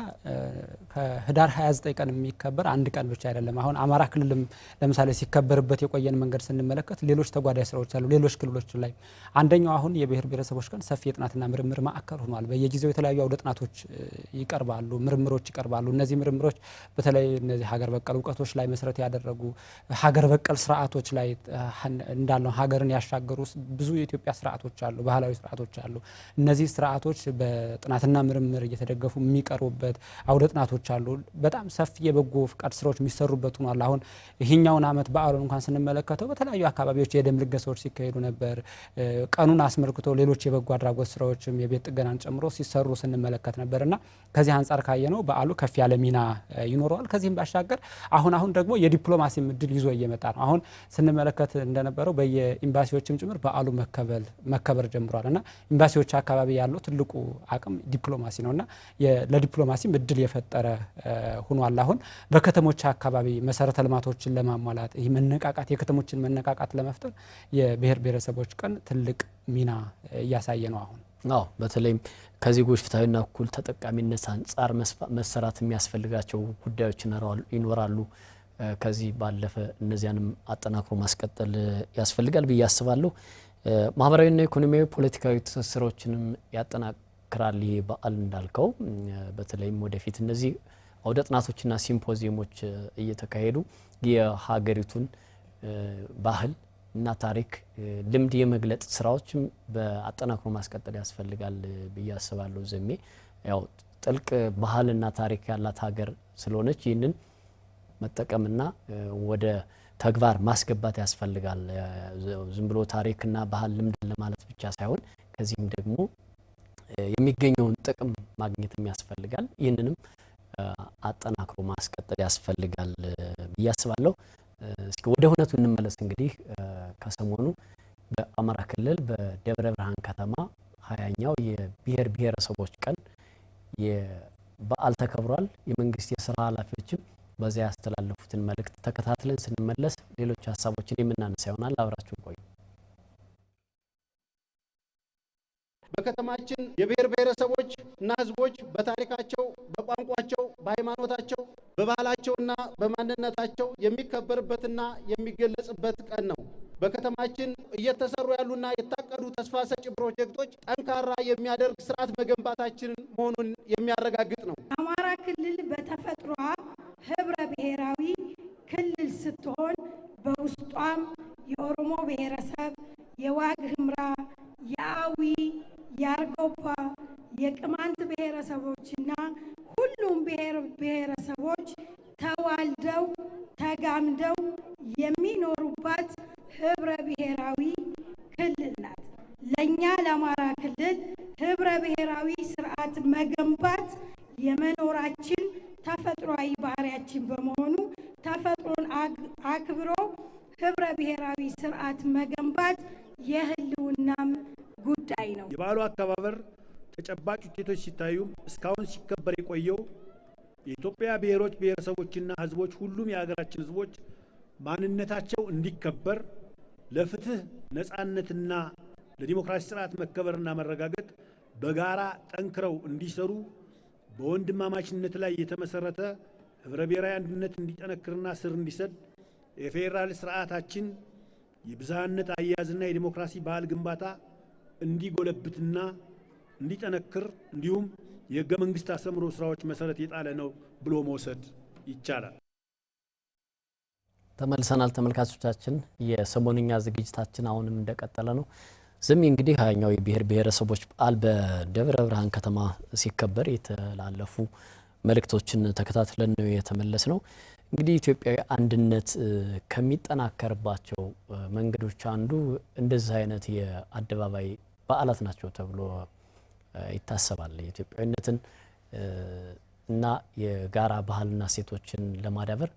ከህዳር 29 ቀን የሚከበር አንድ ቀን ብቻ አይደለም። አሁን አማራ ክልልም ለምሳሌ ሲከበርበት የቆየን መንገድ ስንመለከት ሌሎች ተጓዳኝ ስራዎች አሉ ሌሎች ክልሎች ላይ። አንደኛው አሁን የብሔር ብሔረሰቦች ቀን ሰፊ የጥናትና ምርምር ማዕከል ሆኗል። በየጊዜው የተለያዩ አውደ ጥናቶች ይቀርባሉ፣ ምርምሮች ይቀርባሉ። እነዚህ ምርምሮች በተለይ እነዚህ ሀገር በቀል እውቀቶች ላይ መሰረት ያደረጉ ሀገር በቀል ስርዓቶች ላይ እንዳለው ሀገርን ያሻገሩ ብዙ የኢትዮጵያ ስርዓቶች አሉ፣ ባህላዊ ስርዓቶች አሉ። እነዚህ ስርዓቶች በጥናትና ምርምር እየተደገፉ የሚቀርቡበት አውደ ጥናቶች አሉ። በጣም ሰፊ የበጎ ፍቃድ ስራዎች የሚሰሩበት ሆኗል። አሁን ይህኛውን ዓመት በዓሉን እንኳን ስንመለከተው በተለያዩ አካባቢዎች የደም ልገሳዎች ሲካሄዱ ነበር። ቀኑን አስመልክቶ ሌሎች የበጎ አድራጎት ስራዎችም የቤት ጥገናን ጨምሮ ሲሰሩ ስንመለከት ነበርና ከዚህ አንጻር ካየነው በዓሉ ከፍ ያለ ሚና ይኖረዋል። ከዚህም ባሻገር አሁን ደግሞ የዲፕሎማሲ ምድል ይዞ እየመጣ ነው። አሁን ስንመለከት እንደነበረው በየኤምባሲዎችም ጭምር በዓሉ መከበር ጀምሯል እና ኤምባሲዎች አካባቢ ያለው ትልቁ አቅም ዲፕሎማሲ ነውና ለዲፕሎማሲ እድል የፈጠረ ሆኗል። አሁን በከተሞች አካባቢ መሰረተ ልማቶችን ለማሟላት ይህ መነቃቃት የከተሞችን መነቃቃት ለመፍጠር የብሔር ብሔረሰቦች ቀን ትልቅ ሚና እያሳየ ነው። አሁን በተለይም ከዜጎች ፍትሐዊና እኩል ተጠቃሚነት አንጻር መሰራት የሚያስፈልጋቸው ጉዳዮች ይኖራሉ። ከዚህ ባለፈ እነዚያንም አጠናክሮ ማስቀጠል ያስፈልጋል ብዬ አስባለሁ። ማህበራዊና ኢኮኖሚያዊ ፖለቲካዊ ትስስሮችንም ያጠናክራል ይህ በዓል እንዳልከው። በተለይም ወደፊት እነዚህ አውደ ጥናቶችና ሲምፖዚየሞች እየተካሄዱ የሀገሪቱን ባህል እና ታሪክ ልምድ የመግለጥ ስራዎችም በአጠናክሮ ማስቀጠል ያስፈልጋል ብዬ አስባለሁ። ዘሜ ያው ጥልቅ ባህልና ታሪክ ያላት ሀገር ስለሆነች ይህንን መጠቀምና ወደ ተግባር ማስገባት ያስፈልጋል። ዝም ብሎ ታሪክና ባህል ልምድ ለማለት ብቻ ሳይሆን ከዚህም ደግሞ የሚገኘውን ጥቅም ማግኘትም ያስፈልጋል። ይህንንም አጠናክሮ ማስቀጠል ያስፈልጋል ብዬ አስባለሁ። እስኪ ወደ እውነቱ እንመለስ። እንግዲህ ከሰሞኑ በአማራ ክልል በደብረ ብርሃን ከተማ 20ኛው የብሔር ብሔረሰቦች ቀን የበዓል ተከብሯል። የመንግስት የስራ ኃላፊዎችም በዚያ ያስተላለፉትን መልእክት ተከታትለን ስንመለስ ሌሎች ሀሳቦችን የምናነሳ ይሆናል። አብራችሁ ቆዩ። በከተማችን የብሔር ብሔረሰቦች እና ህዝቦች በታሪካቸው፣ በቋንቋቸው፣ በሃይማኖታቸው፣ በባህላቸውና በማንነታቸው የሚከበርበትና የሚገለጽበት ቀን ነው። በከተማችን እየተሰሩ ያሉና የታቀዱ ተስፋ ሰጪ ፕሮጀክቶች ጠንካራ የሚያደርግ ስርዓት መገንባታችን መሆኑን የሚያረጋግጥ ነው። አማራ ክልል በተፈጥሯ ህብረ ብሔራዊ ክልል ስትሆን በውስጧም የኦሮሞ ብሔረሰብ፣ የዋግ ህምራ፣ የአዊ፣ የአርጎባ፣ የቅማንት ብሔረሰቦችና ሁሉም ብሔረሰቦች ተዋልደው ተጋምደው የሚኖሩባት ህብረ ብሔራዊ ክልል ናት። ለኛ ለአማራ ክልል ህብረ ብሔራዊ ስርዓት መገንባት የመኖራችን ተፈጥሯዊ ባህሪያችን በመሆኑ ተፈጥሮን አክብሮ ህብረ ብሔራዊ ስርዓት መገንባት የህልውናም ጉዳይ ነው። የበዓሉ አከባበር ተጨባጭ ውጤቶች ሲታዩ እስካሁን ሲከበር የቆየው የኢትዮጵያ ብሔሮች ብሔረሰቦችና ህዝቦች ሁሉም የሀገራችን ህዝቦች ማንነታቸው እንዲከበር ለፍትህ ነጻነትና ለዲሞክራሲ ስርዓት መከበርና መረጋገጥ በጋራ ጠንክረው እንዲሰሩ በወንድማማችነት ላይ የተመሰረተ ህብረ ብሔራዊ አንድነት እንዲጠነክርና ስር እንዲሰድ የፌዴራል ስርዓታችን የብዝሃነት አያያዝና የዲሞክራሲ ባህል ግንባታ እንዲጎለብትና እንዲጠነክር እንዲሁም የህገ መንግስት አስተምህሮ ስራዎች መሰረት የጣለ ነው ብሎ መውሰድ ይቻላል። ተመልሰናል ተመልካቾቻችን። የሰሞንኛ ዝግጅታችን አሁንም እንደቀጠለ ነው። ዝም እንግዲህ ሀያኛው የብሔር ብሔረሰቦች በዓል በደብረ ብርሃን ከተማ ሲከበር የተላለፉ መልእክቶችን ተከታትለን ነው የተመለስ ነው። እንግዲህ ኢትዮጵያዊ አንድነት ከሚጠናከርባቸው መንገዶች አንዱ እንደዚህ አይነት የአደባባይ በዓላት ናቸው ተብሎ ይታሰባል። የኢትዮጵያዊነትን እና የጋራ ባህልና ሴቶችን ለማዳበር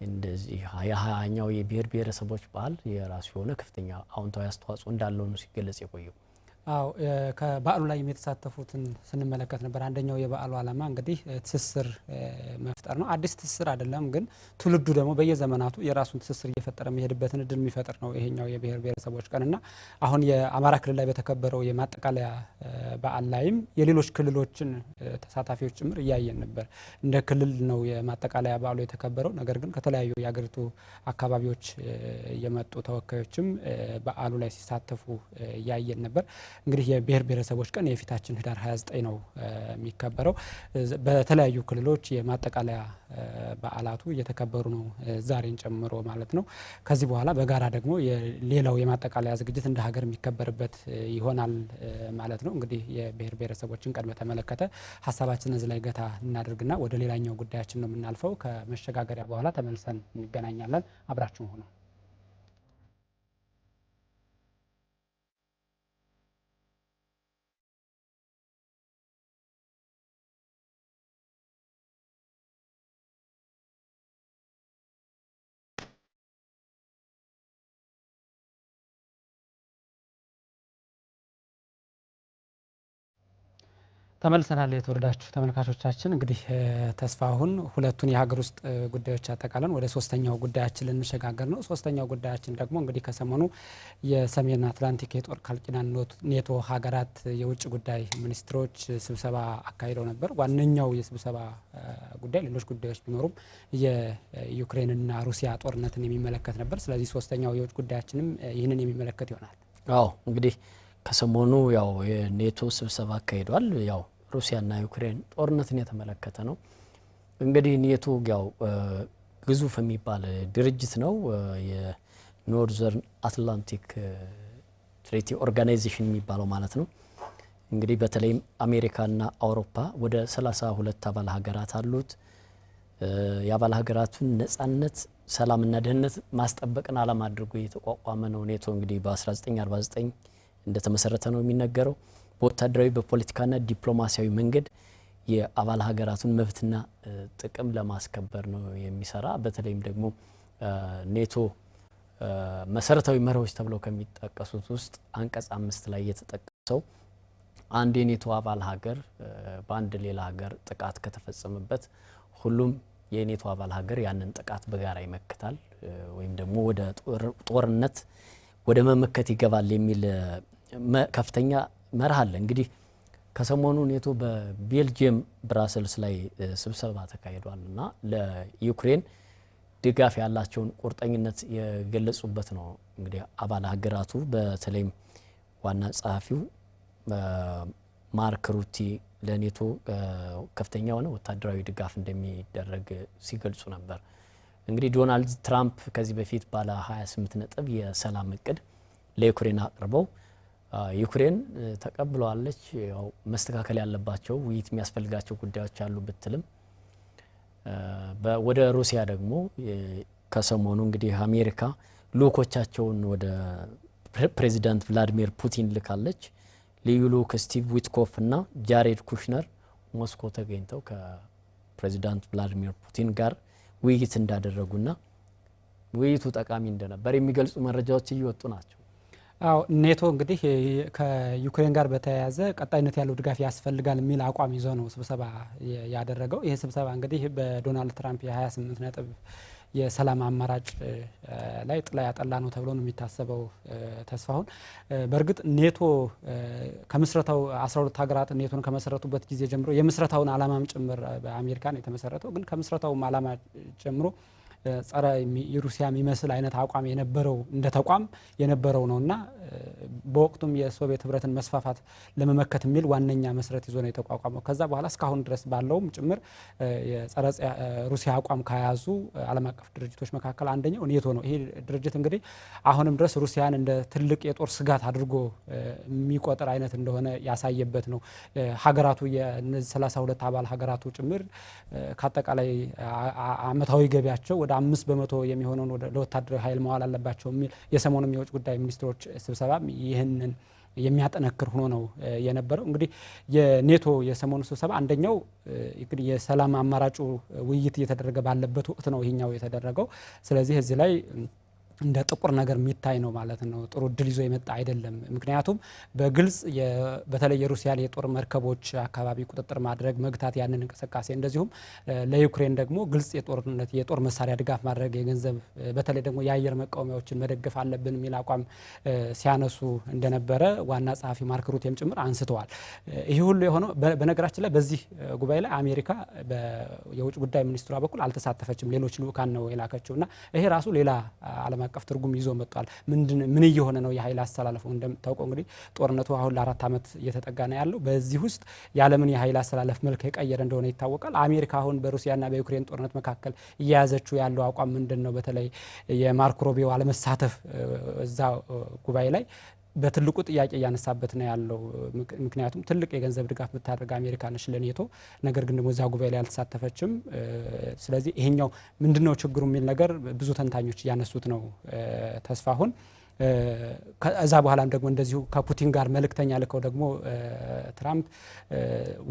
እንደዚህ የሀያኛው የብሔር ብሔረሰቦች በዓል የራሱ የሆነ ከፍተኛ አዎንታዊ አስተዋጽኦ እንዳለው ነው ሲገለጽ የቆየው። አዎ ከበዓሉ ላይ የተሳተፉትን ስንመለከት ነበር። አንደኛው የበዓሉ ዓላማ እንግዲህ ትስስር መፍጠር ነው። አዲስ ትስስር አይደለም፣ ግን ትውልዱ ደግሞ በየዘመናቱ የራሱን ትስስር እየፈጠረ የሚሄድበትን እድል የሚፈጥር ነው ይሄኛው የብሔር ብሔረሰቦች ቀንና አሁን የአማራ ክልል ላይ በተከበረው የማጠቃለያ በዓል ላይም የሌሎች ክልሎችን ተሳታፊዎች ጭምር እያየን ነበር። እንደ ክልል ነው የማጠቃለያ በዓሉ የተከበረው። ነገር ግን ከተለያዩ የአገሪቱ አካባቢዎች የመጡ ተወካዮችም በዓሉ ላይ ሲሳተፉ እያየን ነበር። እንግዲህ የብሔር ብሔረሰቦች ቀን የፊታችን ህዳር 29 ነው የሚከበረው። በተለያዩ ክልሎች የማጠቃለያ በዓላቱ እየተከበሩ ነው ዛሬን ጨምሮ ማለት ነው። ከዚህ በኋላ በጋራ ደግሞ ሌላው የማጠቃለያ ዝግጅት እንደ ሀገር የሚከበርበት ይሆናል ማለት ነው። እንግዲህ የብሔር ብሔረሰቦችን ቀን በተመለከተ ሀሳባችንን እዚህ ላይ ገታ እናደርግና ወደ ሌላኛው ጉዳያችን ነው የምናልፈው። ከመሸጋገሪያ በኋላ ተመልሰን እንገናኛለን። አብራችሁ ሆኑ። ተመልሰናል። የተወደዳችሁ ተመልካቾቻችን እንግዲህ ተስፋሁን ሁለቱን የሀገር ውስጥ ጉዳዮች አጠቃለን ወደ ሶስተኛው ጉዳያችን ልንሸጋገር ነው። ሶስተኛው ጉዳያችን ደግሞ እንግዲህ ከሰሞኑ የሰሜን አትላንቲክ የጦር ቃል ኪዳን ኔቶ ሀገራት የውጭ ጉዳይ ሚኒስትሮች ስብሰባ አካሂደው ነበር። ዋነኛው የስብሰባ ጉዳይ ሌሎች ጉዳዮች ቢኖሩም የዩክሬንና ሩሲያ ጦርነትን የሚመለከት ነበር። ስለዚህ ሶስተኛው የውጭ ጉዳያችንም ይህንን የሚመለከት ይሆናል። አዎ እንግዲህ ከሰሞኑ ያው የኔቶ ስብሰባ አካሂዷል። ያው ሩሲያና ዩክሬን ጦርነትን የተመለከተ ነው። እንግዲህ ኔቶ ያው ግዙፍ የሚባል ድርጅት ነው። የኖርዘርን አትላንቲክ ትሪቲ ኦርጋናይዜሽን የሚባለው ማለት ነው። እንግዲህ በተለይም አሜሪካና አውሮፓ ወደ 32 አባል ሀገራት አሉት። የአባል ሀገራቱን ነጻነት፣ ሰላምና ደህንነት ማስጠበቅን ዓላማ አድርጎ የተቋቋመ ነው። ኔቶ እንግዲህ በ1949 እንደተመሰረተ ነው የሚነገረው። በወታደራዊ በፖለቲካና ዲፕሎማሲያዊ መንገድ የአባል ሀገራቱን መብትና ጥቅም ለማስከበር ነው የሚሰራ። በተለይም ደግሞ ኔቶ መሰረታዊ መርሆች ተብለው ከሚጠቀሱት ውስጥ አንቀጽ 5 ላይ የተጠቀሰው አንድ የኔቶ አባል ሀገር በአንድ ሌላ ሀገር ጥቃት ከተፈጸመበት ሁሉም የኔቶ አባል ሀገር ያንን ጥቃት በጋራ ይመክታል ወይም ደግሞ ወደ ጦርነት ወደ መመከት ይገባል የሚል ከፍተኛ መርህ አለ። እንግዲህ ከሰሞኑ ኔቶ በቤልጂየም ብራሰልስ ላይ ስብሰባ ተካሂዷልና ለዩክሬን ድጋፍ ያላቸውን ቁርጠኝነት የገለጹበት ነው። እንግዲህ አባል ሀገራቱ በተለይም ዋና ጸሐፊው ማርክ ሩቲ ለኔቶ ከፍተኛ የሆነ ወታደራዊ ድጋፍ እንደሚደረግ ሲገልጹ ነበር። እንግዲህ ዶናልድ ትራምፕ ከዚህ በፊት ባለ 28 ነጥብ የሰላም እቅድ ለዩክሬን አቅርበው ዩክሬን ተቀብለዋለች። ያው መስተካከል ያለባቸው ውይይት የሚያስፈልጋቸው ጉዳዮች አሉ ብትልም ወደ ሩሲያ ደግሞ ከሰሞኑ እንግዲህ አሜሪካ ልኡኮቻቸውን ወደ ፕሬዚዳንት ቭላዲሚር ፑቲን ልካለች። ልዩ ልኡክ ስቲቭ ዊትኮፍ እና ጃሬድ ኩሽነር ሞስኮ ተገኝተው ከፕሬዚዳንት ቭላዲሚር ፑቲን ጋር ውይይት እንዳደረጉና ውይይቱ ጠቃሚ እንደነበር የሚገልጹ መረጃዎች እየወጡ ናቸው። አዎ ኔቶ እንግዲህ ከዩክሬን ጋር በተያያዘ ቀጣይነት ያለው ድጋፍ ያስፈልጋል የሚል አቋም ይዞ ነው ስብሰባ ያደረገው። ይህ ስብሰባ እንግዲህ በዶናልድ ትራምፕ የ28 ነጥብ የሰላም አማራጭ ላይ ጥላ ያጠላ ነው ተብሎ ነው የሚታሰበው። ተስፋሁን በእርግጥ ኔቶ ከምስረታው 12 ሀገራት ኔቶን ከመሰረቱበት ጊዜ ጀምሮ የምስረታውን ዓላማም ጭምር በአሜሪካን የተመሰረተው ግን ከምስረታውም ዓላማ ጀምሮ ጸረ ሩሲያ የሚመስል አይነት አቋም የነበረው እንደ ተቋም የነበረው ነውና በወቅቱም የሶቪየት ህብረትን መስፋፋት ለመመከት የሚል ዋነኛ መሰረት ይዞ ነው የተቋቋመው። ከዛ በኋላ እስካሁን ድረስ ባለውም ጭምር የጸረ ሩሲያ አቋም ከያዙ ዓለም አቀፍ ድርጅቶች መካከል አንደኛው ኔቶ ነው። ይሄ ድርጅት እንግዲህ አሁንም ድረስ ሩሲያን እንደ ትልቅ የጦር ስጋት አድርጎ የሚቆጥር አይነት እንደሆነ ያሳየበት ነው። ሀገራቱ የነዚህ 32 አባል ሀገራቱ ጭምር ከአጠቃላይ አመታዊ ገቢያቸው ወደ 5% የሚሆነውን ለወታደራዊ ኃይል መዋል አለባቸው የሚል የሰሞኑን የውጭ ጉዳይ ሚኒስትሮች ስብሰባም ይህንን የሚያጠነክር ሆኖ ነው የነበረው። እንግዲህ የኔቶ የሰሞኑ ስብሰባ አንደኛው እንግዲህ የሰላም አማራጩ ውይይት እየተደረገ ባለበት ወቅት ነው ይሄኛው የተደረገው። ስለዚህ እዚህ ላይ እንደ ጥቁር ነገር የሚታይ ነው ማለት ነው። ጥሩ እድል ይዞ የመጣ አይደለም። ምክንያቱም በግልጽ በተለይ የሩሲያ የጦር መርከቦች አካባቢ ቁጥጥር ማድረግ መግታት፣ ያንን እንቅስቃሴ እንደዚሁም ለዩክሬን ደግሞ ግልጽ የጦር መሳሪያ ድጋፍ ማድረግ፣ የገንዘብ በተለይ ደግሞ የአየር መቃወሚያዎችን መደገፍ አለብን የሚል አቋም ሲያነሱ እንደነበረ ዋና ጸሐፊ ማርክ ሩቴም ጭምር አንስተዋል። ይህ ሁሉ የሆነው በነገራችን ላይ በዚህ ጉባኤ ላይ አሜሪካ የውጭ ጉዳይ ሚኒስትሯ በኩል አልተሳተፈችም። ሌሎች ልኡካን ነው የላከችውና ይሄ ራሱ ሌላ ዓለም አቀፍ ትርጉም ይዞ መጥቷል። ምን እየሆነ ነው የኃይል አስተላለፉ? እንደምታውቀው እንግዲህ ጦርነቱ አሁን ለ4 ዓመት እየተጠጋ ነው ያለው። በዚህ ውስጥ የዓለምን የኃይል አስተላለፍ መልክ የቀየረ እንደሆነ ይታወቃል። አሜሪካ አሁን በሩሲያና በዩክሬን ጦርነት መካከል እየያዘችው ያለው አቋም ምንድን ነው? በተለይ የማርኮ ሩቢዮ አለመሳተፍ እዛ ጉባኤ ላይ በትልቁ ጥያቄ እያነሳበት ነው ያለው። ምክንያቱም ትልቅ የገንዘብ ድጋፍ ብታደርግ አሜሪካ ነች ለኔቶ፣ ነገር ግን ደግሞ እዛ ጉባኤ ላይ አልተሳተፈችም። ስለዚህ ይሄኛው ምንድነው ችግሩ የሚል ነገር ብዙ ተንታኞች እያነሱት ነው። ተስፋሁን ከዛ በኋላም ደግሞ እንደዚሁ ከፑቲን ጋር መልእክተኛ ልከው ደግሞ ትራምፕ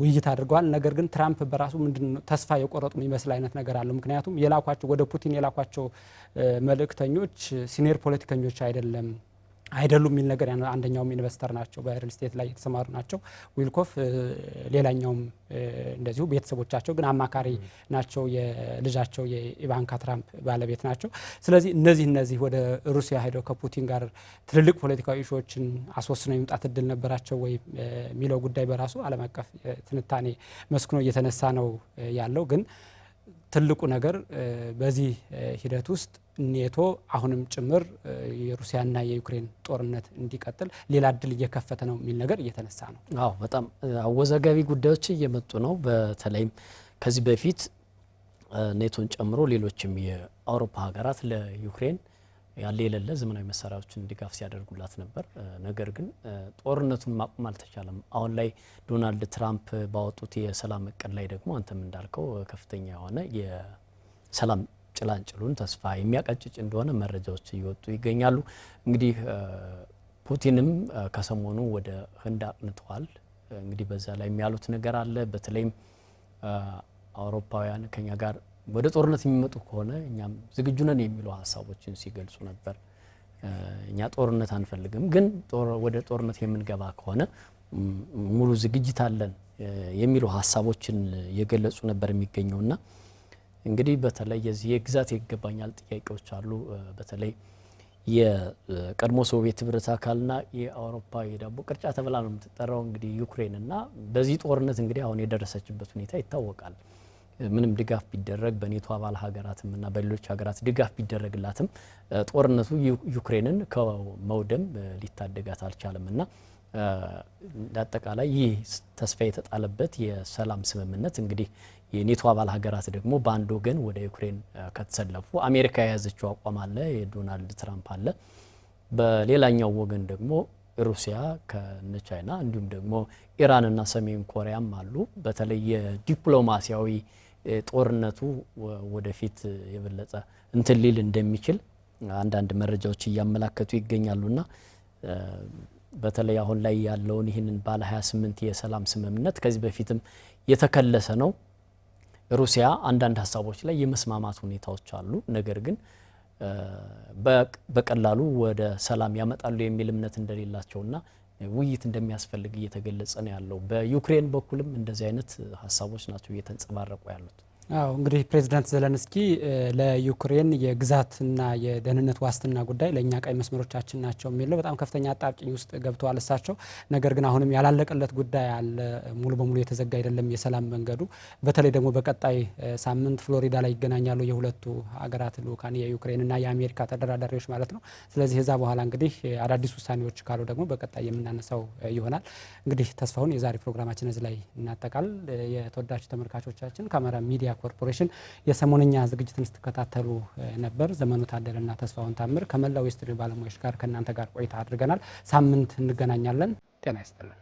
ውይይት አድርገዋል። ነገር ግን ትራምፕ በራሱ ምንድነው ተስፋ የቆረጡ የሚመስል አይነት ነገር አለው። ምክንያቱም የላኳቸው ወደ ፑቲን የላኳቸው መልእክተኞች ሲኒየር ፖለቲከኞች አይደሉም የሚል ነገር አንደኛውም ኢንቨስተር ናቸው፣ በሪል ስቴት ላይ የተሰማሩ ናቸው ዊልኮፍ። ሌላኛውም እንደዚሁ ቤተሰቦቻቸው ግን አማካሪ ናቸው፣ የልጃቸው የኢቫንካ ትራምፕ ባለቤት ናቸው። ስለዚህ እነዚህ ወደ ሩሲያ ሄደው ከፑቲን ጋር ትልልቅ ፖለቲካዊ ኢሹዎችን አስወስነው የመምጣት እድል ነበራቸው ወይ የሚለው ጉዳይ በራሱ ዓለም አቀፍ ትንታኔ መስክ ነው እየተነሳ ነው ያለው። ግን ትልቁ ነገር በዚህ ሂደት ውስጥ ኔቶ አሁንም ጭምር የሩሲያና የዩክሬን ጦርነት እንዲቀጥል ሌላ እድል እየከፈተ ነው የሚል ነገር እየተነሳ ነው። አዎ በጣም አወዛጋቢ ጉዳዮች እየመጡ ነው። በተለይም ከዚህ በፊት ኔቶን ጨምሮ ሌሎችም የአውሮፓ ሀገራት ለዩክሬን ያለ የሌለ ዘመናዊ መሳሪያዎችን ድጋፍ ሲያደርጉላት ነበር። ነገር ግን ጦርነቱን ማቆም አልተቻለም። አሁን ላይ ዶናልድ ትራምፕ ባወጡት የሰላም እቅድ ላይ ደግሞ አንተም እንዳልከው ከፍተኛ የሆነ የሰላም ጭላንጭሉን ተስፋ የሚያቀጭጭ እንደሆነ መረጃዎች እየወጡ ይገኛሉ። እንግዲህ ፑቲንም ከሰሞኑ ወደ ህንድ አቅንተዋል። እንግዲህ በዛ ላይ የሚያሉት ነገር አለ። በተለይም አውሮፓውያን ከኛ ጋር ወደ ጦርነት የሚመጡ ከሆነ እኛም ዝግጁ ነን የሚሉ ሀሳቦችን ሲገልጹ ነበር። እኛ ጦርነት አንፈልግም፣ ግን ወደ ጦርነት የምንገባ ከሆነ ሙሉ ዝግጅት አለን የሚሉ ሀሳቦችን የገለጹ ነበር የሚገኘውና እንግዲህ በተለይ የዚህ የግዛት ይገባኛል ጥያቄዎች አሉ። በተለይ የቀድሞ ሶቪየት ህብረት አካልና የአውሮፓ የዳቦ ቅርጫ ተብላ ነው የምትጠራው እንግዲህ ዩክሬንና በዚህ ጦርነት እንግዲህ አሁን የደረሰችበት ሁኔታ ይታወቃል። ምንም ድጋፍ ቢደረግ በኔቶ አባል ሀገራትም እና በሌሎች ሀገራት ድጋፍ ቢደረግላትም ጦርነቱ ዩክሬንን ከመውደም ሊታደጋት አልቻለምና አጠቃላይ ይህ ተስፋ የተጣለበት የሰላም ስምምነት እንግዲህ የኔቶ አባል ሀገራት ደግሞ በአንድ ወገን ወደ ዩክሬን ከተሰለፉ አሜሪካ የያዘችው አቋም አለ፣ የዶናልድ ትራምፕ አለ። በሌላኛው ወገን ደግሞ ሩሲያ ከቻይና እንዲሁም ደግሞ ኢራንና ሰሜን ኮሪያም አሉ። በተለይ የዲፕሎማሲያዊ ጦርነቱ ወደፊት የበለጠ እንትን ሊል እንደሚችል አንዳንድ መረጃዎች እያመላከቱ ይገኛሉና በተለይ አሁን ላይ ያለውን ይህንን ባለ 28 የሰላም ስምምነት ከዚህ በፊትም የተከለሰ ነው። ሩሲያ አንዳንድ ሀሳቦች ላይ የመስማማት ሁኔታዎች አሉ። ነገር ግን በቀላሉ ወደ ሰላም ያመጣሉ የሚል እምነት እንደሌላቸውና ውይይት እንደሚያስፈልግ እየተገለጸ ነው ያለው። በዩክሬን በኩልም እንደዚህ አይነት ሀሳቦች ናቸው እየተንጸባረቁ ያሉት። አዎ እንግዲህ ፕሬዚዳንት ዘለንስኪ ለዩክሬን የግዛትና የደህንነት ዋስትና ጉዳይ ለእኛ ቀይ መስመሮቻችን ናቸው የሚለው በጣም ከፍተኛ አጣብቂኝ ውስጥ ገብተዋል እሳቸው። ነገር ግን አሁንም ያላለቀለት ጉዳይ አለ፣ ሙሉ በሙሉ የተዘጋ አይደለም የሰላም መንገዱ። በተለይ ደግሞ በቀጣይ ሳምንት ፍሎሪዳ ላይ ይገናኛሉ የሁለቱ ሀገራት ልኡካን የዩክሬንና የአሜሪካ ተደራዳሪዎች ማለት ነው። ስለዚህ ከዛ በኋላ እንግዲህ አዳዲስ ውሳኔዎች ካሉ ደግሞ በቀጣይ የምናነሳው ይሆናል። እንግዲህ ተስፋውን የዛሬ ፕሮግራማችን እዚህ ላይ እናጠቃል። የተወዳጅ ተመልካቾቻችን ከአማራ ሚዲያ ኮርፖሬሽን የሰሞነኛ ዝግጅትን ስትከታተሉ ነበር። ዘመኑ ታደለና ተስፋውን ታምር ከመላው የስቱዲዮ ባለሙያዎች ጋር ከእናንተ ጋር ቆይታ አድርገናል። ሳምንት እንገናኛለን። ጤና ይስጥልን።